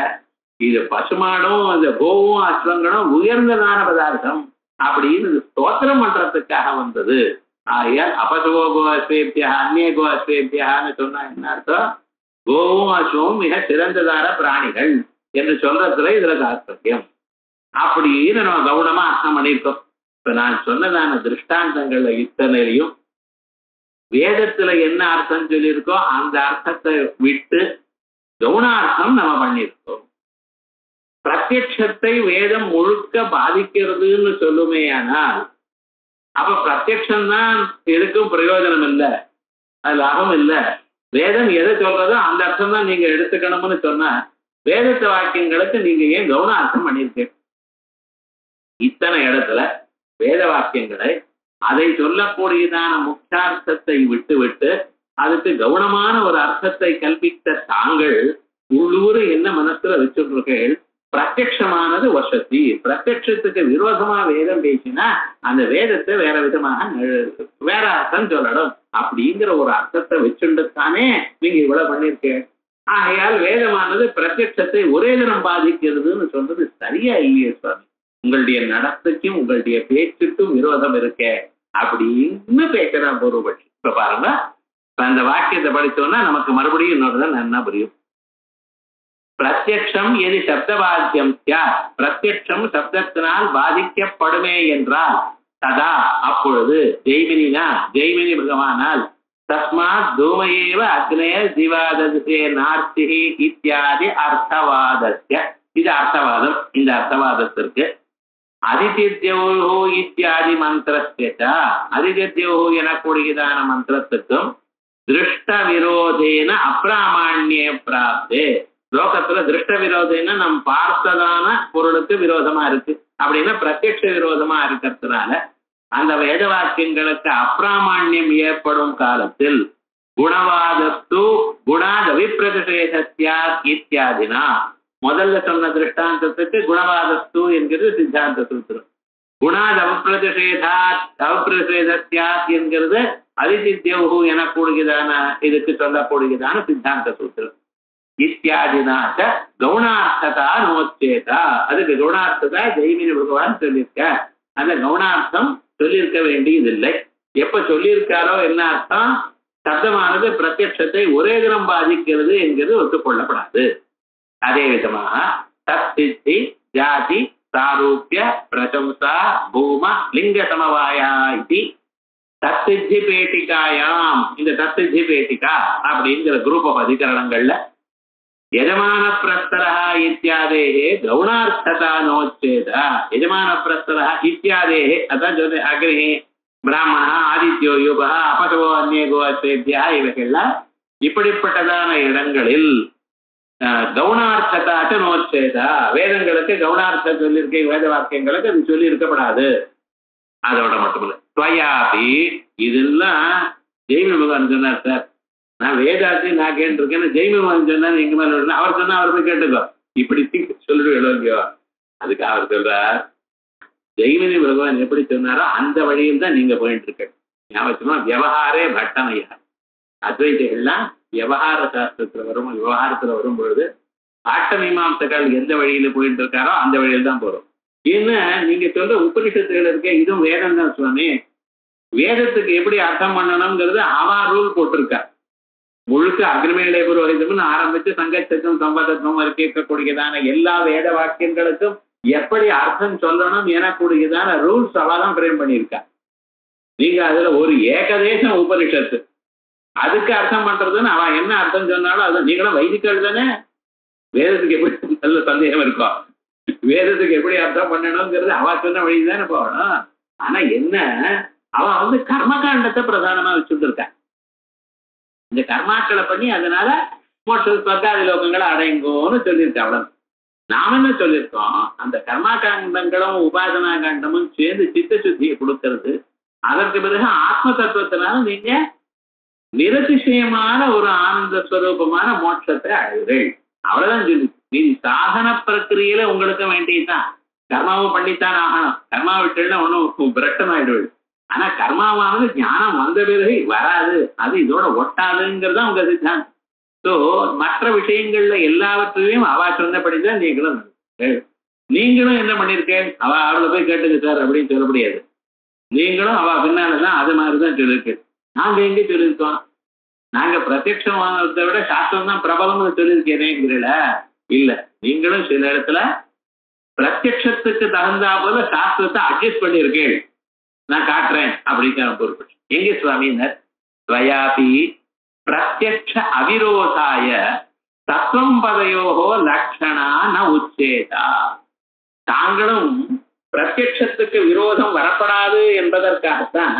இது பசுமாடும் அந்த கோவும் அஸ்வங்களும் உயர்ந்ததான பதார்த்தம் அப்படின்னு ஸ்தோத்திரம் பண்றதுக்காக வந்தது. ஆகையால் அபசுவோ கோ அஸ்வேபியா அந்நிய கோ அஸ்வேபியான்னு சொன்னா என்ன அர்த்தம், கோவும் அஸ்வமும் மிக சிறந்ததான பிராணிகள் என்று சொல்றதுல இதுல தாற்பயம் அப்படின்னு நம்ம கவனமா அர்த்தம் பண்ணியிருக்கோம். இப்ப நான் சொன்னதான திருஷ்டாந்தங்கள்ல இத்தனையிலையும் வேதத்துல என்ன அர்த்தம் சொல்லியிருக்கோ அந்த அர்த்தத்தை விட்டு கவுனார்த்தம் நம்ம பண்ணியிருக்கோம். பிரத்யட்சத்தை வேதம் முழுக்க பாதிக்கிறதுன்னு சொல்லுமே, ஆனால் அப்ப பிரத்யட்சம்தான் எதுக்கும் பிரயோஜனம் இல்லை, அது லாபம் இல்லை. வேதம் எதை சொல்றதோ அந்த அர்த்தம் தான் நீங்க எடுத்துக்கணும்னு சொன்னா வேதத்து வாக்கியங்களுக்கு நீங்க ஏன் கவுனார்த்தம் பண்ணியிருக்கீங்க? இத்தனை இடத்துல வேத வாக்கியங்களை அதை சொல்லக்கூடியதான முக்கியார்த்தத்தை விட்டு அதுக்கு கவனமான ஒரு அர்த்தத்தை கல்பித்த தாங்கள் உள்ளூர் என்ன மனசுல வச்சுருக்கீர்கள், பிரத்யட்சமானது வசதி, பிரத்யட்சத்துக்கு விரோதமா வேதம் பேசினா அந்த வேதத்தை வேற விதமாக வேற அர்த்தம் சொல்லணும் அப்படிங்கிற ஒரு அர்த்தத்தை வச்சுட்டுத்தானே நீங்க இவ்வளவு பண்ணிருக்கீங்க. ஆகையால் வேதமானது பிரத்யட்சத்தை ஒரே தினம் பாதிக்கிறதுன்னு சொல்றது சரியா இல்லையே சுவாமி, உங்களுடைய நடத்துக்கும் உங்களுடைய பேச்சுக்கும் விரோதம் இருக்க அப்படின்னு பேசுறான் பூர்வபட்சி. இப்ப பாருங்க, அந்த வாக்கியத்தை படிச்சோம்னா நமக்கு மறுபடியும் இன்னொருதான் என்ன புரியும். பிரத்யக்ஷம் எது சப்தவாக்கியம் பிரத்யக்ஷம் சப்தத்தினால் பாதிக்கப்படுமே என்றால் ததா அப்பொழுது ஜெய்மினி பகவானால் தஸ்மாத் தூமயேவ அக்னேய ஜீவாதே நார்த்திஹி இத்தியாதி அர்த்தவாதஸ்ய, இது அர்த்தவாதம். இந்த அர்த்தவாதத்திற்கு அதிதித்யோஹோ இத்தியாதி மந்திரஸ்ய, அதிதித்யோஹோ எனக்கூடியதான மந்திரத்துக்கும் திருஷ்ட விரோதேன அப்பிராமாண்யே பிராப்தே, லோகத்துல திருஷ்ட விரோதேன நம் பார்த்ததான பொருளுக்கு விரோதமா இருக்கு அப்படின்னா பிரத்யட்ச விரோதமா இருக்கிறதுனால அந்த வேத வாக்கியங்களுக்கு அப்பிராமாண்யம் ஏற்படும் காலத்தில் குணவாதத்து குணாத விப்ரதிஷேதஸ்யாத் இத்தியாதினா முதல்ல சொன்ன திருஷ்டாந்தத்துக்கு குணவாதஸ்து என்கிறது சித்தாந்த சூத்திரம். குணாத் அவப்பிரசேதத்யாத் என்கிறது அதிசித்யவு எனக்கூடியதான இதுக்கு சொல்லக்கூடியதான சித்தாந்த சூத்திரம். இத்தியாதினாச்ச கவுணார்த்ததா நோச்சேதா. அதுக்கு கவுணார்த்ததா ஜெய்மினி பகவான் சொல்லியிருக்க. அந்த கவுணார்த்தம் சொல்லியிருக்க வேண்டியதில்லை. எப்ப சொல்லியிருக்காரோ என்ன அர்த்தம்? சப்தமானது பிரத்யட்சத்தை ஒரே தினம் பாதிக்கிறது என்கிறது ஒத்துக்கொள்ளப்படாது. அதே விதமாக தத்தித்தி ஜாதி சாரூபிய பிரசம்சா பூம லிங்க சமவாயா இது தத்தித்தி பேட்டிகாயாம். இந்த தத்தித்தி பேட்டிகா அப்படிங்கிற குரூப் ஆஃப் அதிகரணங்கள்ல யஜமான பிரஸ்தரா இத்தியாதேஹே கவுணார்த்ததா நோச்சேதா. யஜமான பிரஸ்தரா இத்தியாதேஹே அதான் சொல்றேன். அக்னி பிராமணா ஆதித்யோ யுகா அபசவோ அந்நிய கோஸ்வேத்யா இவைகள்லாம் இப்படிப்பட்டதான இடங்களில் கவுணார்த்ததாச்ச நோச்சேதா. வேதங்களுக்கு கவுணார்த்தம் சொல்லியிருக்க வேத வாக்கியங்களுக்கு அது சொல்லி இருக்கப்படாது. அதோட மட்டுமில்லை துவயாபி இதெல்லாம் ஜெய்மி பகவான் சொன்னார். சார் நான் வேதாத்தி நான் கேட்டிருக்கேன்னு ஜெய்மி பகவான் சொன்னார். எங்க மேல அவர் சொன்னா அவர் போய் கேட்டுக்கோ இப்படி சொல்லிடுவேோ. அதுக்கு அவர் சொல்றார் ஜெய்மினி பகவான் எப்படி சொன்னாரோ அந்த வழியில் தான் நீங்க போயிட்டு இருக்க. ஞாபகம் விவகாரே பட்டமையா. அத்வைதிகள்லாம் விவகார சாஸ்திரத்துல வரும். விவகாரத்துல வரும் பொழுது ஆட்ட மீமாம்சங்கள் எந்த வழியில போயிட்டு இருக்காரோ அந்த வழியில் தான் போறோம். ஏன்னா நீங்க சொல்ற உபனிஷத்துகள் இருக்க இதுவும் வேதம் தான் சுவாமி. வேதத்துக்கு எப்படி அர்த்தம் பண்ணணுங்கிறது அவா ரூல் போட்டிருக்கா. முழுக்க அக்னிமேலே புரோகிதம்னு ஆரம்பிச்சு சங்கச்சத்தும் சம்பதத்தும் இருக்கக்கூடியதான எல்லா வேத வாக்கியங்களுக்கும் எப்படி அர்த்தம் சொல்லணும் எனக்கூடியதான ரூல்ஸ் அவதான் ஃப்ரேம் பண்ணியிருக்கா. நீங்க அதுல ஒரு ஏகதேசம் உபனிஷத்து அதுக்கு அர்த்தம் பண்றதுன்னு அவன் என்ன அர்த்தம் சொன்னாலும் அது நீங்களும் வைதிகள் தானே. வேதத்துக்கு எப்படி நல்ல சந்தேகம் இருக்கும். வேதத்துக்கு எப்படி அர்த்தம் பண்ணணுங்கிறது அவ சொன்ன வழி தானே போகணும். ஆனா என்ன அவன் கர்மகாண்டத்தை பிரதானமா வச்சுட்டு இருக்கான். இந்த கர்மாக்களை பண்ணி அதனால மோட்ச ஸ்வர்காதி லோகங்களை அடைங்கோன்னு சொல்லியிருக்கேன். அவ்வளவு நாம என்ன சொல்லியிருக்கோம்? அந்த கர்மாகாண்டங்களும் உபாசனா காண்டமும் சேர்ந்து சித்த சுத்தியை கொடுக்கறது. அதற்கு பிறகு ஆத்ம தத்துவத்தினால நீங்க நிரதிசயமான ஒரு ஆனந்த ஸ்வரூபமான மோட்சத்தை அடைவீர்கள். அவ்வளவுதான் சொல்லி மீதி சாதன பிரக்கிரியில உங்களுக்கு வேண்டியதுதான். கர்மாவும் பண்ணித்தான் ஆகணும். கர்மா விட்டுல ஒன்றும் பிரட்டம் ஆயிடுவது. ஆனா கர்மாவானது ஞானம் வந்த பிறகு வராது. அது இதோட ஒட்டாதுங்கிறது தான் உங்க சித்தாந்தம். ஸோ மற்ற விஷயங்கள்ல எல்லாவற்றையும் அவ சொன்னபடிதான் நீங்களும் என்ன பண்ணிருக்கேன் அவளை போய் கேட்டுங்க சார் அப்படின்னு சொல்ல முடியாது. நீங்களும் அவ பின்னாலதான் அது மாதிரிதான் சொல்லியிருக்கு. நாங்க எங்க சொல்லியிருக்கோம்? நாங்க பிரத்யட்சமானதை விட சாஸ்திரம் தான் பிரபலம்னு சொல்லியிருக்கேனேங்கிறல இல்ல. நீங்களும் சில இடத்துல பிரத்யட்சத்துக்கு தகுந்தா போல சாஸ்திரத்தை அட்ஜஸ்ட் பண்ணியிருக்கேன். நான் காட்டுறேன் அப்படிங்கிற பொறுப்பு எங்க சுவாமினர் துவயாபி பிரத்யட்ச அவிரோதாய தத்துவம் பதையோகோ லட்சணா ந உச்சேதா. தாங்களும் பிரத்யட்சத்துக்கு விரோதம் வரப்படாது என்பதற்காகத்தான்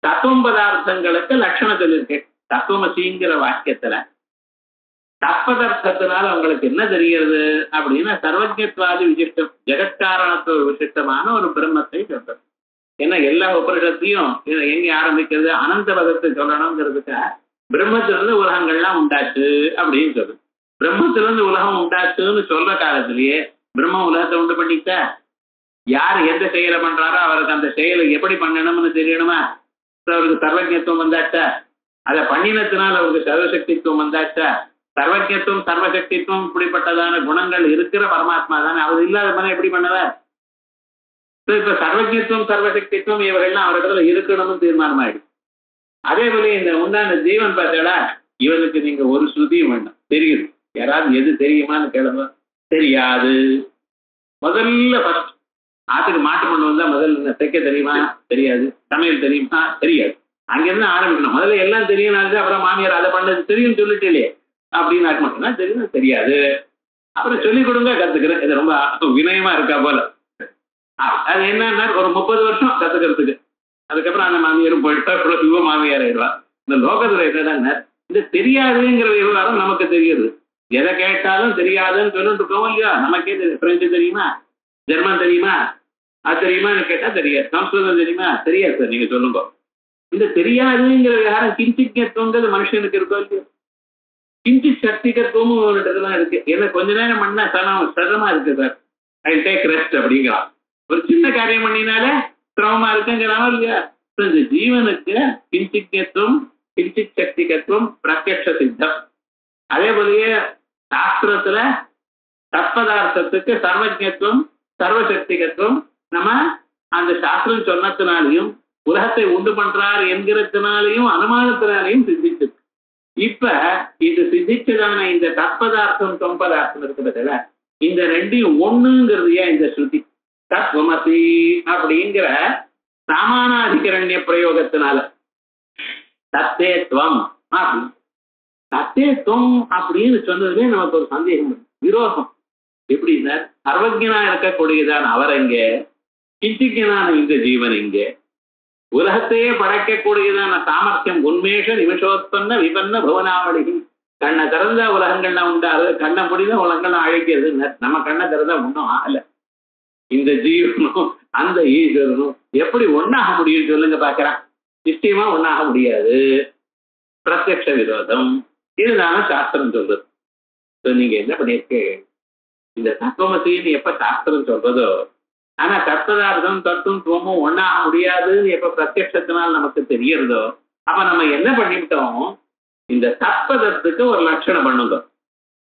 தத்துவம் பதார்த்தங்களுக்கு லட்சணம் சொல்லியிருக்கேன். தத்துவமசிங்கிற வாக்கியத்துல தற்பதர்த்தத்தினால உங்களுக்கு என்ன தெரிகிறது அப்படின்னா சர்வஜத்வாதி விசிஷ்டம் ஜெகத்காரணத்துவ விசிஷ்டமான ஒரு பிரம்மத்தை சொல்றது. ஏன்னா எல்லா உபனிஷத்தையும் எங்க ஆரம்பிக்கிறது அனந்த பதத்தை சொல்லணுங்கிறதுக்கு பிரம்மத்திலிருந்து உலகங்கள்லாம் உண்டாச்சு அப்படின்னு சொல்லுது. பிரம்மத்திலிருந்து உலகம் உண்டாச்சுன்னு சொல்ற காலத்திலேயே பிரம்ம உலகத்தை உண்டு பண்ணிட்டா யார் எந்த செயலை பண்றாரோ அவருக்கு அந்த செயலை எப்படி பண்ணணும்னு தெரியணுமா? அவருக்கு சர்வஜத்துவம் வந்தாச்சா? அதை பண்ணினத்தினால் அவருக்கு சர்வசக்தித்துவம் வந்தாச்சா? சர்வஜத்துவம் சர்வசக்தித்துவம் இப்படிப்பட்டதான குணங்கள் இருக்கிற பரமாத்மா தானே. அவர் இல்லாத மன எப்படி பண்ணுவார்? இப்ப சர்வஜத்துவம் சர்வசக்தித்துவம் இவர்கள்லாம் அவரிடத்துல இருக்கணும்னு தீர்மானம் ஆயிடுச்சு. அதே போல இந்த உண்டான ஜீவன் பார்த்தா இவனுக்கு நீங்க ஒரு ஸ்ருதியும் வேண்டாம். தெரியுது யாராவது எது தெரியுமான்னு கேளுங்க. தெரியாது. முதல்ல ஃபர்ஸ்ட் ஆத்துக்கு மாட்டு கொண்டு வந்தா முதல்ல தைக்க தெரியுமா? தெரியாது. சமையல் தெரியுமா? தெரியாது. அங்கிருந்து ஆரம்பிக்கணும். முதல்ல எல்லாம் தெரியும். அப்புறம் மாமியார் அதை பண்ணது தெரியும் சொல்லிட்டு இல்லையே அப்படின்னு மட்டும்னா தெரியும். தெரியாது. அப்புறம் சொல்லிக் கொடுங்க கத்துக்கிறேன். இது ரொம்ப வினயமா இருக்கா போல. அது என்னன்னா ஒரு 30 வருஷம் கத்துக்கிறதுக்கு. அதுக்கப்புறம் அந்த மாமியாரும் போயிட்டா இவ மாமியார் ஆயிடுவா. இந்த லோகத்துல என்னன்னா இந்த தெரியாதுங்கிற விவகாரம் நமக்கு தெரியுது. எதை கேட்டாலும் தெரியாதுன்னு சொல்லிட்டு இருக்கோம் இல்லையா? நமக்கே பிரெஞ்சு தெரியுமா? ஜெர்மன் தெரியுமா? அது தெரியுமான்னு கேட்டா தெரியாது. சம்ஸ்கிருதம் தெரியுமா? தெரியாது சார். நீங்க சொல்லுங்க. இந்த தெரியாதுங்கிற விவகாரம் கிஞ்சிக்கத்துவங்கிறது மனுஷனுக்கு இருக்கோ இல்லையோ? கிஞ்சி சக்திகத்துவமும் ஒரு இடத்துலாம் இருக்கு. ஏன்னா கொஞ்ச நேரம் பண்ணா சிரமமா இருக்கு சார், ஐ டேக் ரெஸ்ட் அப்படிங்கிறான். ஒரு சின்ன காரியம் பண்ணினாலே சிரமமா இருக்குங்கிறானோ இல்லையா? இந்த ஜீவனுக்கு கிஞ்சித்வம் கிஞ்சித் சக்திகத்துவம் பிரத்யக்ஷ சித்தம். அதே போலயே சாஸ்திரத்துல தற்பதார்த்தத்துக்கு சர்வஜத்துவம் சர்வசக்திகத்துவம் நம்ம அந்த சாஸ்திரம் சொன்னதுனாலையும் உலகத்தை உண்டு பண்றார் என்கிறதுனாலையும் அனுமானத்தினாலையும் சித்திச்சு. இப்ப இது சித்திச்சதான இந்த தற்பதார்த்தம் தொம்பதார்த்தம் இருக்கிறதுல இந்த ரெண்டையும் ஒண்ணுங்கிறது ஏன் இந்த ஸ்ருதி தத்வமசி அப்படிங்கிற சாமானாதிகரண்ய பிரயோகத்தினால தத்தேத்வம் அப்படின்னு தத்தேத்வம் அப்படின்னு சொன்னதுமே நமக்கு ஒரு சந்தேகம், விரோதம். எப்படி சார், சர்வஜனா இருக்கக்கூடியதான் அவர் எங்க, கிஞ்சிக்கனான இந்த ஜீவன் எங்க, உலகத்தையே படைக்கக்கூடியதான சாமர்த்தியம் உண்மேஷ நிமிஷோத்பன்ன விபன்ன புவனாவளி, கண்ணை திறந்த உலகங்கள்லாம் உண்டாது, கண்ணை முடிந்த உலகங்கள்லாம் அழைக்கிறது. நம்ம கண்ணை திறந்தா ஒன்றும் ஆகல. இந்த ஜீவனும் அந்த ஈஸ்வரனும் எப்படி ஒன்னாக முடியும் சொல்லுங்க பாக்கிறான். நிச்சயமா ஒன்னாக முடியாது, பிரத்யக்ஷ விரோதம். இதுதான சாஸ்திரம் சொல்றது. நீங்க என்ன பண்ணிருக்க, இந்த தத்துவமசின்னு எப்ப சாஸ்திரம் சொல்றதோ, ஆனா தற்பதார்த்தம் தத்துவமும் ஒன்னாக முடியாதுன்னு எப்ப பிரத்யட்சத்தினால் நமக்கு தெரியறதோ, அப்ப நம்ம என்ன பண்ணிவிட்டோம், இந்த தற்பதத்துக்கு ஒரு லட்சணம் பண்ணுங்க.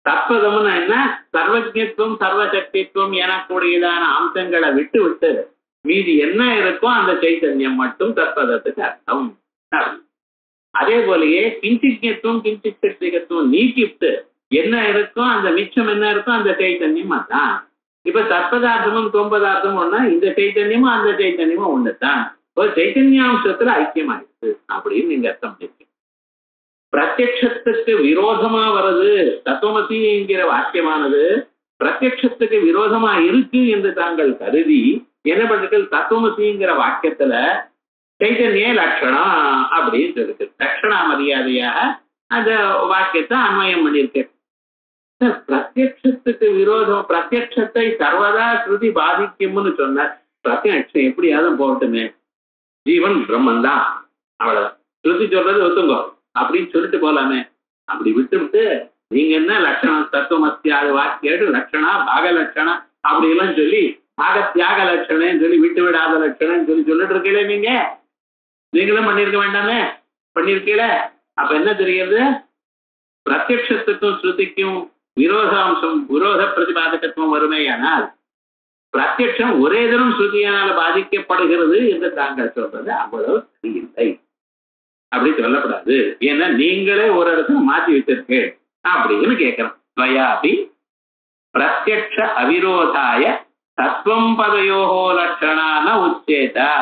தற்பதம்னு என்ன, சர்வஜத்துவம் சர்வசக்தித்துவம் எனக்கூடியதான அம்சங்களை விட்டு விட்டு மீதி என்ன இருக்கோ அந்த சைத்தன்யம் மட்டும் தற்பதத்துக்கு அர்த்தம். அதே போலயே கிஞ்சித்வம் கிஞ்சித் சக்திகத்துவம் நீக்கிட்டு என்ன இருக்கோ அந்த மிச்சம் என்ன இருக்கோ அந்த சைத்தன்யம் தான். இப்ப தற்பதார்த்தமும் தொம்பதார்த்தமும் ஒண்ணா, இந்த சைத்தன்யமும் அந்த சைத்தன்யமும் ஒண்ணுதான். ஒரு சைத்தன்யாம்சத்துல ஐக்கியமாயிடுது அப்படின்னு நீங்க அர்த்தம் பண்ணிருக்கீங்க. பிரத்யட்சத்துக்கு விரோதமா வருது தத்துவமசிங்கிற வாக்கியமானது, பிரத்யட்சத்துக்கு விரோதமா இருக்கு என்று தாங்கள் கருதி என்ன பண்ணிருக்க, தத்துவமசிங்கிற வாக்கியத்துல சைத்தன்ய லட்சணம் அப்படின்னு இருக்கு. லட்சணா மரியாதையாக அந்த வாக்கியத்தை அன்வயம் பண்ணியிருக்கு. பிரத்யட்சத்துக்கு விரோதம், பிரத்யட்சத்தை சர்வதா ஸ்ருதி பாதிக்கும்னு சொன்னார். பிரத்யட்சம் எப்படியாவது போகட்டுமே, ஜீவன் பிரம்மன் தான், அவ்வளவுதான். ஸ்ருதி சொல்றது ஒத்துங்கோ அப்படின்னு சொல்லிட்டு போலாமே. அப்படி விட்டு விட்டு நீங்க என்ன லட்சணம் தத்துவமஸ்தியாது வாக்கியம் லட்சணா பாக லட்சணம் அப்படி எல்லாம் சொல்லி பாக தியாக லட்சணம் சொல்லி விட்டு விடாத லட்சணம் சொல்லி சொல்லிட்டு இருக்கீங்களே, நீங்களும் பண்ணிருக்க வேண்டாமே, பண்ணிருக்கீல. அப்ப என்ன தெரியுது, பிரத்யட்சத்துக்கும் ஸ்ருதிக்கும் விரோதாம்சம் விரோத பிரதிபாதகத்துவம் வருமேயானால் பிரத்யட்சம் ஒரே தினம் ஸ்ருதியால் பாதிக்கப்படுகிறது என்று தாங்கள் சொல்றது அவ்வளவு சரியில்லை, அப்படி சொல்லப்படாது. ஏன்னா நீங்களே ஒரு இடத்துல மாற்றி வச்சிருக்கு அப்படின்னு கேட்கிறோம். துவயாபி பிரத்யட்ச அவிரோதாய தத்துவம் பதயோகோ லட்சணான உச்சேதா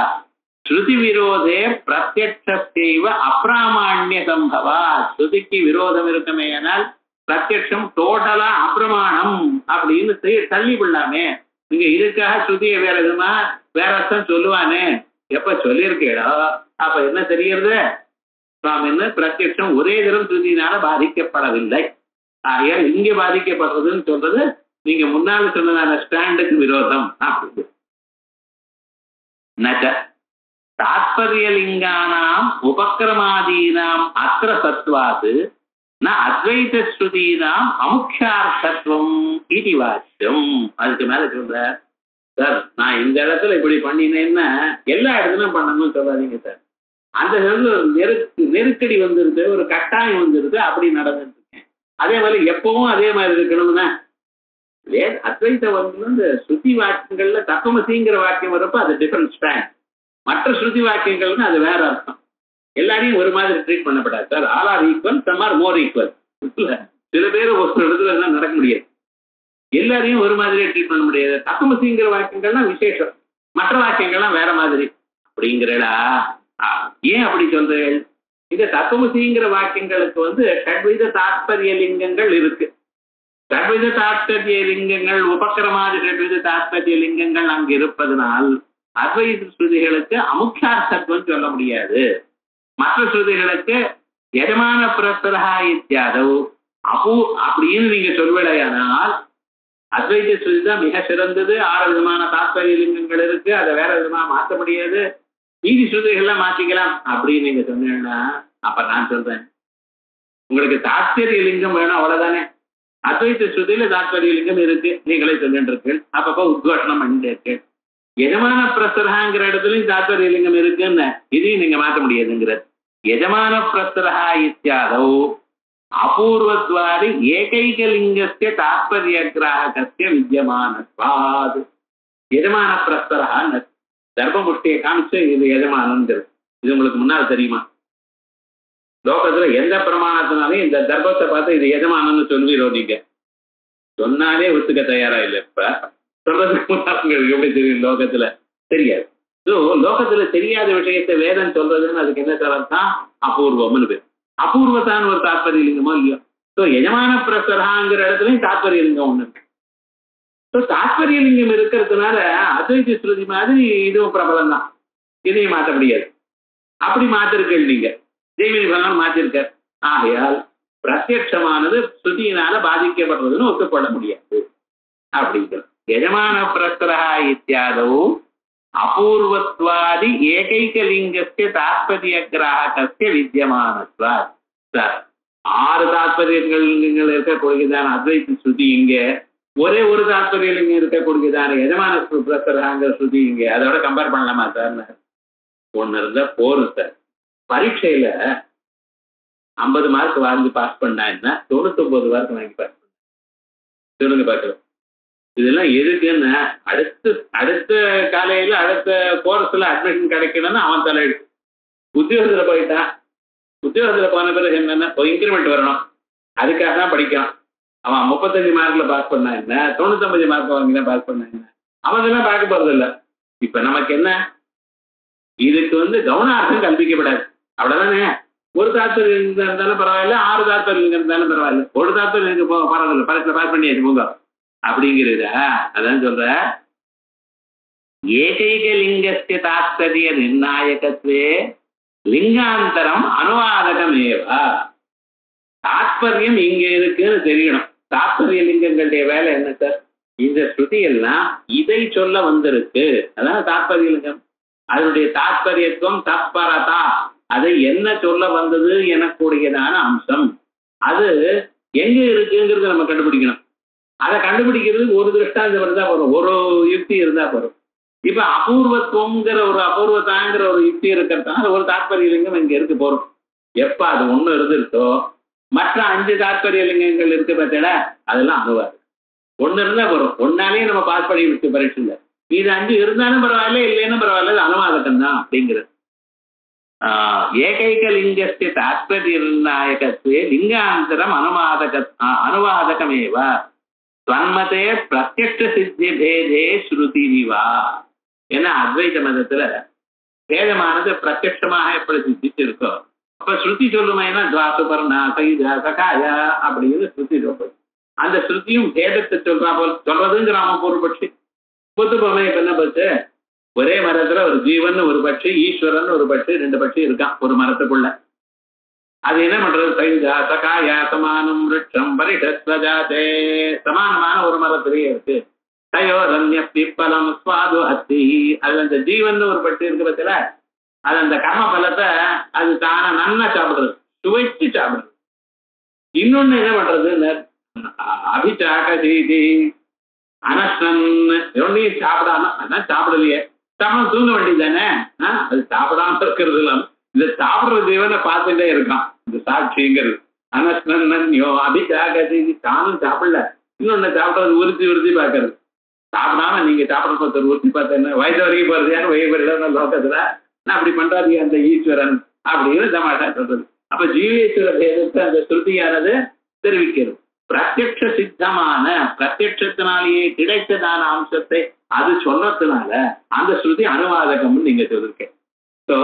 ஸ்ருதி விரோதே பிரத்யட்சத்தைவ அப்பிராமாண்ய சம்பவா. ஸ்ருதிக்கு விரோதம் இருக்குமேயானால் பிரத்யட்சம் டோட்டலா அப்பிரமாணம் அப்படின்னு தள்ளி விடலாமே. நீங்க இதுக்காக ஸ்ருதியை வேற விதமா வேற அர்த்தம் சொல்லுவானே, எப்ப சொல்லியிருக்கேடா அப்ப என்ன தெரிகிறது, நாம் என்ன பிரத்யட்சம் ஒரே தரம் ஸ்ருதியினால பாதிக்கப்படவில்லை, ஆகையால் இங்க பாதிக்கப்படுறதுன்னு சொல்றது நீங்க முன்னால சொன்னதான ஸ்டாண்டுக்கு விரோதம். அப்படி நச்ச தாத்பரியலிங்கானாம் உபக்கிரமாதீனாம் அத்திர சத்வாது ந அத்வைத ஸ்ருதீனாம் அமுக்ஷார்த்தத்துவம் இது வாக்கியம். அதுக்கு மேல சொல்ற சார், நான் இந்த இடத்துல இப்படி பண்ணினேன்னா எல்லா இடத்துலயும் பண்ணணும்னு சொல்லாதீங்க சார். அந்த நெருக்கடி வந்துருது, ஒரு கட்டாயம் வந்துருது, அப்படி நடந்துட்டு இருக்கேன். அதே மாதிரி எப்பவும் அதே மாதிரி இருக்கணும்னா அத்வைத்த வந்து இந்த ஸ்ருதி வாக்கியங்கள்ல தத்துவமசிங்கிற வாக்கியம் வரப்போ அது டிஃபரன்ஸ் ஸ்டாண்ட். மற்ற ஸ்ருதி வாக்கியங்கள்னு அது வேற அர்த்தம். எல்லாரையும் ஒரு மாதிரி ட்ரீட் பண்ணப்படாது sir. All are equal, some are more equal. சில பேர் ஒரு இடத்துல எல்லாம் நடக்க முடியாது, எல்லாரையும் ஒரு மாதிரியே ட்ரீட் பண்ண முடியாது. தத்துவமசிங்கிற வாக்கியங்கள்லாம் விசேஷம், மற்ற வாக்கியங்கள்லாம் வேற மாதிரி அப்படிங்கிறடா. ஏன் அப்படி சொல்றேன், இந்த தத்துவமசிங்கிற வாக்கியங்களுக்கு வந்து ஷட்வித தாத்பரிய லிங்கங்கள் இருக்கு. ஷட்வித தாத்பரிய லிங்கங்கள் உபக்கிரமாதி ஷட்வித தாத்பரிய லிங்கங்கள் அங்கு இருப்பதனால் அத்வைத ஸ்ருதிகளுக்கு அமுக்ஷார்த்தத்துவம் சொல்ல முடியாது. மற்ற ஸ்ருதிகளுக்கு எஜமான பிரஸ்தரா இத்தியாதவ் அபூ அப்படின்னு நீங்க சொல்வடையானால் அத்வைத ஸ்ருதி தான் மிக சிறந்தது. 6 விதமான தாத்பரிய லிங்கங்கள் இருக்கு, அதை வேற விதமா மாற்ற முடியாது, மீதி ஸ்ருதிகள்லாம் மாற்றிக்கலாம் அப்படின்னு நீங்க சொன்னீங்கன்னா அப்ப நான் சொல்றேன், உங்களுக்கு தாத்பரிய லிங்கம் வேணும் அவ்வளவுதானே. அத்வைத ஸ்ருதியில தாத்பரிய லிங்கம் இருக்கு, நீங்களே சொல்லிட்டு இருக்கு, அப்பப்போ உத்கோஷனம் பண்ணிட்டு இருக்கு. எஜமான பிரஸ்தரகாங்கிற இடத்துலயும் தாத்பரிய லிங்கம் இருக்குன்னு இதையும் நீங்க மாற்ற முடியாதுங்கிறது. எஜமான பிரஸ்தரகா இத்தியாதோ அபூர்வத்வாதி ஏகைகலிங்கஸ்ய தாத்பரிய கிராகஸ்ய வித்யமானத்வாத். எஜமான பிரஸ்தரகான்னு தர்மமுஷ்டியை காமிச்சு இது எஜமானங்கிறது. இது உங்களுக்கு முன்னால் தெரியுமா? லோகத்துல எந்த பிரமாணத்தினாலையும் இந்த தர்பத்தை பார்த்து இது எஜமானன்னு சொல்வீரோ நீங்க? சொன்னாலே ஒத்துக்க தயாரா இல்லை. இப்ப சொல்றதுக்கு முன்னாள் எப்படி தெரியும்? லோகத்துல தெரியாது. ஸோ லோகத்துல தெரியாத விஷயத்தை வேதம் சொல்றதுன்னு அதுக்கு என்ன தரத்தான் அபூர்வம்னு பேர். அபூர்வத்தான ஒரு தாத்பரிய லிங்கமோ இல்லையோ. ஸோ எஜமான பிரசராங்கிற இடத்துலயும் தாத்பரிய லிங்கம் ஒண்ணு இருக்கு. ஸோ தாத்பரிய லிங்கம் இருக்கிறதுனால அத்வைத ஸ்ருதி மாதிரி இதுவும் பிரபலம் தான். இதையும் மாற்ற முடியாது. அப்படி மாத்திருக்கீங்க நீங்க, ஜெய்மினி பகவான் மாற்றிருக்கார். ஆகையால் பிரத்யட்சமானது ஸ்ருதியினால பாதிக்கப்படுறதுன்னு ஒத்துக்கொள்ள முடியாது அப்படிங்கிறது. எஜமான பிரஸ்தரா இத்தியாதோ அபூர்வத்வாதி ஏகைகலிங்கஸ்ய தாத்பரிய கிராகஸ்ய வித்யமானத்வாத். சார் 6 தாத்பரியங்கள் இருக்கக்கூடியதான அத்வைத ஸ்ருதி இங்க, ஒரே ஒரு தாத்பரிய லிங்கம் இருக்கக்கூடியதான எஜமான பிரஸ்தராங்கிற ஸ்ருதி இங்க, அதோட கம்பேர் பண்ணலாமா சார்? ஒன்னு இருந்தா போரும் சார். பரீட்சையில 50 மார்க் வாங்கி பாஸ் பண்ணா என்ன, 99 மார்க் வாங்கி பாஸ் பண்ண சொல்லுங்க பார்க்கலாம். இதெல்லாம் எதுக்குன்னு அடுத்த காலையில அடுத்த கோர்ஸ்ல அட்மிஷன் கிடைக்கணும்னு அவன் தலையெடுத்து உத்தியோகத்துல போயிட்டான். உத்தியோகத்துல போன பிறகு என்னன்னா இன்கிரிமெண்ட் வரணும், அதுக்காக தான் படிக்கிறான். அவன் 35 மார்க்ல பாஸ் பண்ணா என்ன, 99 மார்க் வாங்கினா பாஸ் பண்ணா என்ன, அவன் இதெல்லாம் பார்க்க போறது இல்லை. இப்ப நமக்கு என்ன, இதுக்கு கவனார்த்தம் கல்பிக்கப்படாது, அவ்வளவுதானே. ஒரு தாத்பரியம் இருந்தாலும் பரவாயில்ல, 6 தாத்பரியம் இருந்தாலும் பரவாயில்ல, ஒரு தாத்பரியம் பரவாயில்ல, பரீட்சையில பாஸ் பண்ணியாச்சு போங்க அப்படிங்கிறத. அதான் சொல்ற ஏகைக லிங்கஸ்ய தாத்பரிய நிர்ணாயகத்வே லிங்காந்தரம் அனுவாதகமேவா. தாத்பரியம் இங்க இருக்குன்னு தெரியணும். தாத்பரிய லிங்கங்களுடைய வேலை என்ன சார்? இந்த ஸ்ருதி எல்லாம் இதை சொல்ல வந்திருக்கு, அதான் தாத்பரிய லிங்கம். அதனுடைய தாத்பரியத்துவம் தத்பரதா, அதை என்ன சொல்ல வந்தது எனக்கூடியதான அம்சம், அது எங்க இருக்குங்கிறத நம்ம கண்டுபிடிக்கணும். அதை கண்டுபிடிக்கிறது ஒரு திருஷ்டாந்தம் இருந்தா போறோம், ஒரு யுக்தி இருந்தா போறோம். இப்ப அபூர்வத்துவங்கிற ஒரு அபூர்வத்தாங்கிற ஒரு யுக்தி இருக்கிறதுனால ஒரு தாத்பரிய லிங்கம் இங்க இருக்கு போறோம். எப்ப அது ஒண்ணு இருந்துருக்கோ மற்ற 5 தாத்பரிய லிங்கங்கள் இருக்கு பார்த்தா அதெல்லாம் அனுவாது. ஒண்ணு இருந்தா போறோம், ஒன்னாலே நம்ம பாஸ் பண்ணி விட்டு பரீட்சையில. இது 5 இருந்தாலும் பரவாயில்ல, இல்லைன்னு பரவாயில்ல, அனுவாதகம் தான் அப்படிங்கிறது. ஏகைக லிங்கஸ்ய தாத்பரிய நிர்ணாயகத்வே லிங்காந்தரம் அனுவாதகமேவ ஸ்வன்மதே பிரத்யக்ஷ சித்தி பேதே ஸ்ருதிரிவா. ஏன்னா அத்வைத மதத்துல பேதமானது பிரத்யட்சமாக எப்படி சித்திச்சிருக்கோ அப்ப ஸ்ருதி சொல்லுமைனா துவாசுபர்ணா சைஜா சகாயா அப்படின்னு ஸ்ருதி சொல்றது. அந்த ஸ்ருதியும் பேதத்தை சொல்றா போல் சொல்றதுங்கிறாம பூர்வபட்சி. புத்துப்பமே இப்ப என்ன பச்சு, ஒரே மரத்துல ஒரு ஜீவன் ஒரு பட்சி, ஈஸ்வரன் ஒரு பட்சி, 2 பட்சி இருக்கான் ஒரு மரத்துக்குள்ள. அது என்ன பண்றது? சைஜா சகாயா சமானம் விருட்சம் பரிஷத்வஜாதே, சமானமான ஒரு மரத்திலேயே இருக்கு. தயோரண்ய பிப்பலம் ஸ்வாது அத்தி, அது அந்த ஜீவன் ஒரு பட்சி இருக்கு பத்தில, அது அந்த கர்ம பலத்தை அது தானே நன்னா சாப்பிடுறது, சுவைச்சு சாப்பிடுறது. இன்னொன்னு என்ன பண்றது? அபிச்சாக செய்தி அனஸ்டன் இரண்டையும் சாப்பிடாம, அதான் சாப்பிடலையே, சாப்பிட தூங்க வேண்டியது தானே. அது சாப்பிடாம இருக்கிறது இல்லாம இந்த சாப்பிடுற ஜீவனை பார்த்துட்டே இருக்கான் இந்த சாட்சிங்கிறது. அனஸ்னன்யோ அபிச்சாக செய்தி, தானும் சாப்பிடல, இன்னொன்னு சாப்பிட்றது உறுத்தி பார்க்கறது. சாப்பிடாம நீங்க சாப்பிட உறுத்தி பார்த்தேன்னா வயசு வரைக்கும் போறது யாரும் வயது லோகத்துல நான் அப்படி பண்றாதீங்க அந்த ஈஸ்வரன் அப்படின்னு தமாஷா சொல்றது. அப்ப ஜீவேஸ்வர பேதத்தை அந்த ஸ்ருதியானது தெரிவிக்கிறது. பிரத்யக்ஷ சித்தமான பிரத்யட்சத்தினாலேயே கிடைத்ததான அம்சத்தை அது சொல்றதுனால அந்த ஸ்ருதி அனுவாதகம்னு நீங்க சொல்லிருக்கேன். ஸோ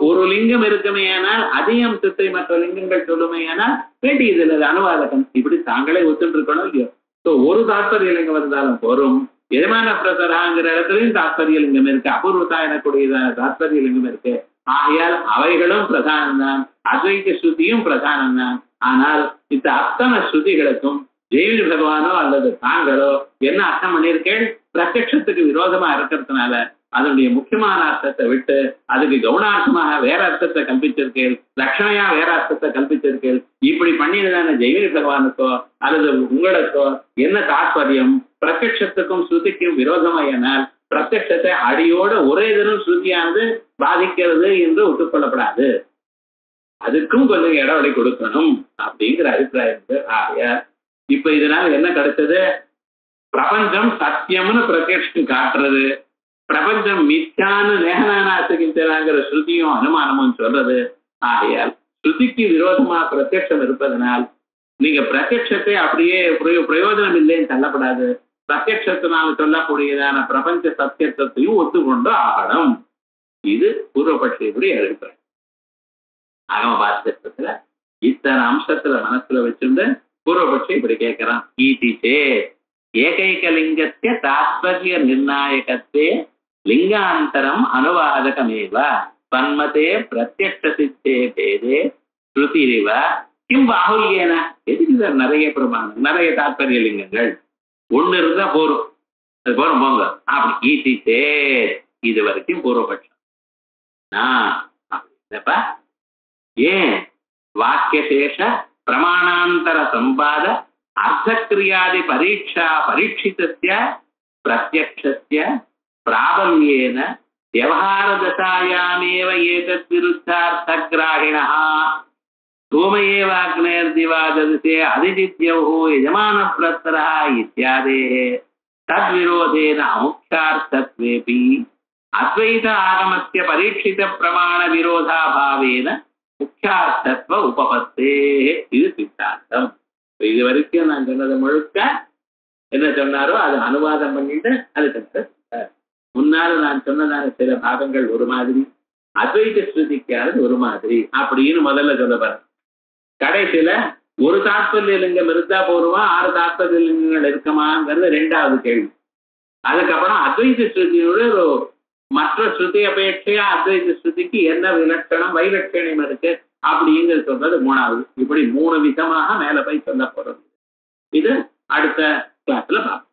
ஒரு லிங்கம் இருக்குமே ஆனால் அதே அம்சத்தை மற்ற லிங்கங்கள் சொல்லுமே ஆனால் வேண்டியது இல்லை அனுவாதகம். இப்படி தாங்களே ஒத்துட்டு இருக்கணும் இல்லையோ. ஸோ ஒரு தாத்பரிய லிங்கம் இருந்தாலும் போரும். எஜமான பிரசராங்கிற இடத்துலையும் தாத்பரிய லிங்கம் இருக்கு, அபூர்வத்தா எனக்கூடியதான தாத்பரிய லிங்கம் இருக்கு. ஆகையால் அவைகளும் பிரதானம் தான், அத்வைத ஸ்ருதியும் பிரதானம் தான். ஆனால் இந்த அத்தனை ஸ்ருதிகளுக்கும் ஜெய்வினி பகவானோ அல்லது தாங்களோ என்ன அர்த்தம் பண்ணியிருக்கேன்? பிரத்யட்சத்துக்கு விரோதமா இருக்கிறதுனால அதனுடைய முக்கியமான அர்த்தத்தை விட்டு அதுக்கு கவுனார்த்தமாக வேற அர்த்தத்தை கல்பிச்சிருக்கேன், லட்சணையா வேற அர்த்தத்தை கல்பிச்சிருக்கேன். இப்படி பண்ணினதான ஜெய்மினி பகவானுக்கோ அல்லது உங்களுக்கோ என்ன தாற்பயம்? பிரத்யட்சத்துக்கும் ஸ்ருதிக்கும் விரோதமாயினால் பிரத்யட்சத்தை அடியோட ஒரே தினம் ஸ்ருதியானது பாதிக்கிறது என்று ஒத்துக்கொள்ளப்படாது. அதுக்கும் கொஞ்சம் இடைவெளி கொடுக்கணும் அப்படிங்கிற அபிப்பிராயம். ஆக இப்ப இதனால என்ன கிடைச்சது? பிரபஞ்சம் சத்தியம்னு பிரத்யட்சம் காட்டுறது, பிரபஞ்சம் மிச்சான்னு நேகனானாசிக்கிற ஸ்ருதியும் அனுமானமும் சொல்றது. ஆகையால் ஸ்ருதிக்கு விரோதமா பிரத்யட்சம் இருப்பதனால் நீங்க பிரத்யட்சத்தை அப்படியே பிரயோஜனம் இல்லைன்னு தள்ளப்படாது. பிரத்யட்சத்தினால சொல்லக்கூடியதான பிரபஞ்ச சத்தியத்தையும் ஒத்துக்கொண்டு ஆகணும். இது பூர்வபட்சியுடைய அபிப்பிராயம். அகம பாஸ்கத்துல இத்தனை அம்சத்துல மனசுல வச்சிருந்து பூர்வபட்சி இப்படி கேட்கிறான். ஈதிச்சே ஏகைகலிங்கத்திய தாத்பர்ய நிர்ணாயகத்தே லிங்காந்தரம் அனுவாதகமேவ தன்மதே பிரத்யக்ஷ சித்தே பேதே ஸ்ருதிரிவ கிம் பாகுல்யேன. எதுக்கு நிறைய பிரமாணம், நிறைய தாத்பரிய லிங்கங்கள்? ஒண்ணு இருந்தா போரும், அது போறோம் போங்க அப்படி. ஈதிச்சே இது வரைக்கும் பூர்வபட்சம். அப்படிப்பா ஏன் வாக்கியசேஷ பிரமாணாந்தர சம்பாத அர்த்தக்கிரியாதி பரீட்சா பரீட்சிதஸ்ய பிரத்யக்ஷஸ்ய பிராபல்யேன வியவஹார தசாயாமேவ ஏதத் விருத்தார்த்தக்ராஹிணः தூமயேவாக்னேர்திவாததிசே அதிதித்யௌஹ யஜமான பிரத்தரः இத்யாதேः தத்விரோதேன அமுக்ஷார்த்தத்வேபி அத்வைத ஆகமஸ்ய பரீட்சித பிரமாண விரோதாபாவேன முக்கியார்த்தத்வ உபபத்தே. இது சித்தாந்தம். இது வரைக்கும் நான் சொன்னது முழுக்க என்ன சொன்னாரோ அது அனுவாதம் பண்ணிட்டு அது சொன்னார். முன்னால நான் சொன்னதான சில பாகங்கள் ஒரு மாதிரி, அத்வைத ஸ்ருதிக்கானது ஒரு மாதிரி அப்படின்னு முதல்ல சொல்லப்படுற. கடைசியில ஒரு தாத்பரிய லிங்கம் இருந்தா போருவா, 6 தாத்பரிய லிங்கங்கள் இருக்குமாங்கிறது 2வது கேள்வி. அதுக்கப்புறம் அத்வைத ஸ்ருதியோட ஒரு மற்ற ஸ்ருதி அபேட்சையா அத்வைத ஸ்ருதிக்கு என்ன விலட்சணம் வைலட்சணம் இருக்கு அப்படிங்கிறது சொல்றது 3வது. இப்படி 3 விதமாக மேல போய் சொல்ல போறது. இது அடுத்த கிளாஸ்ல பார்ப்போம்.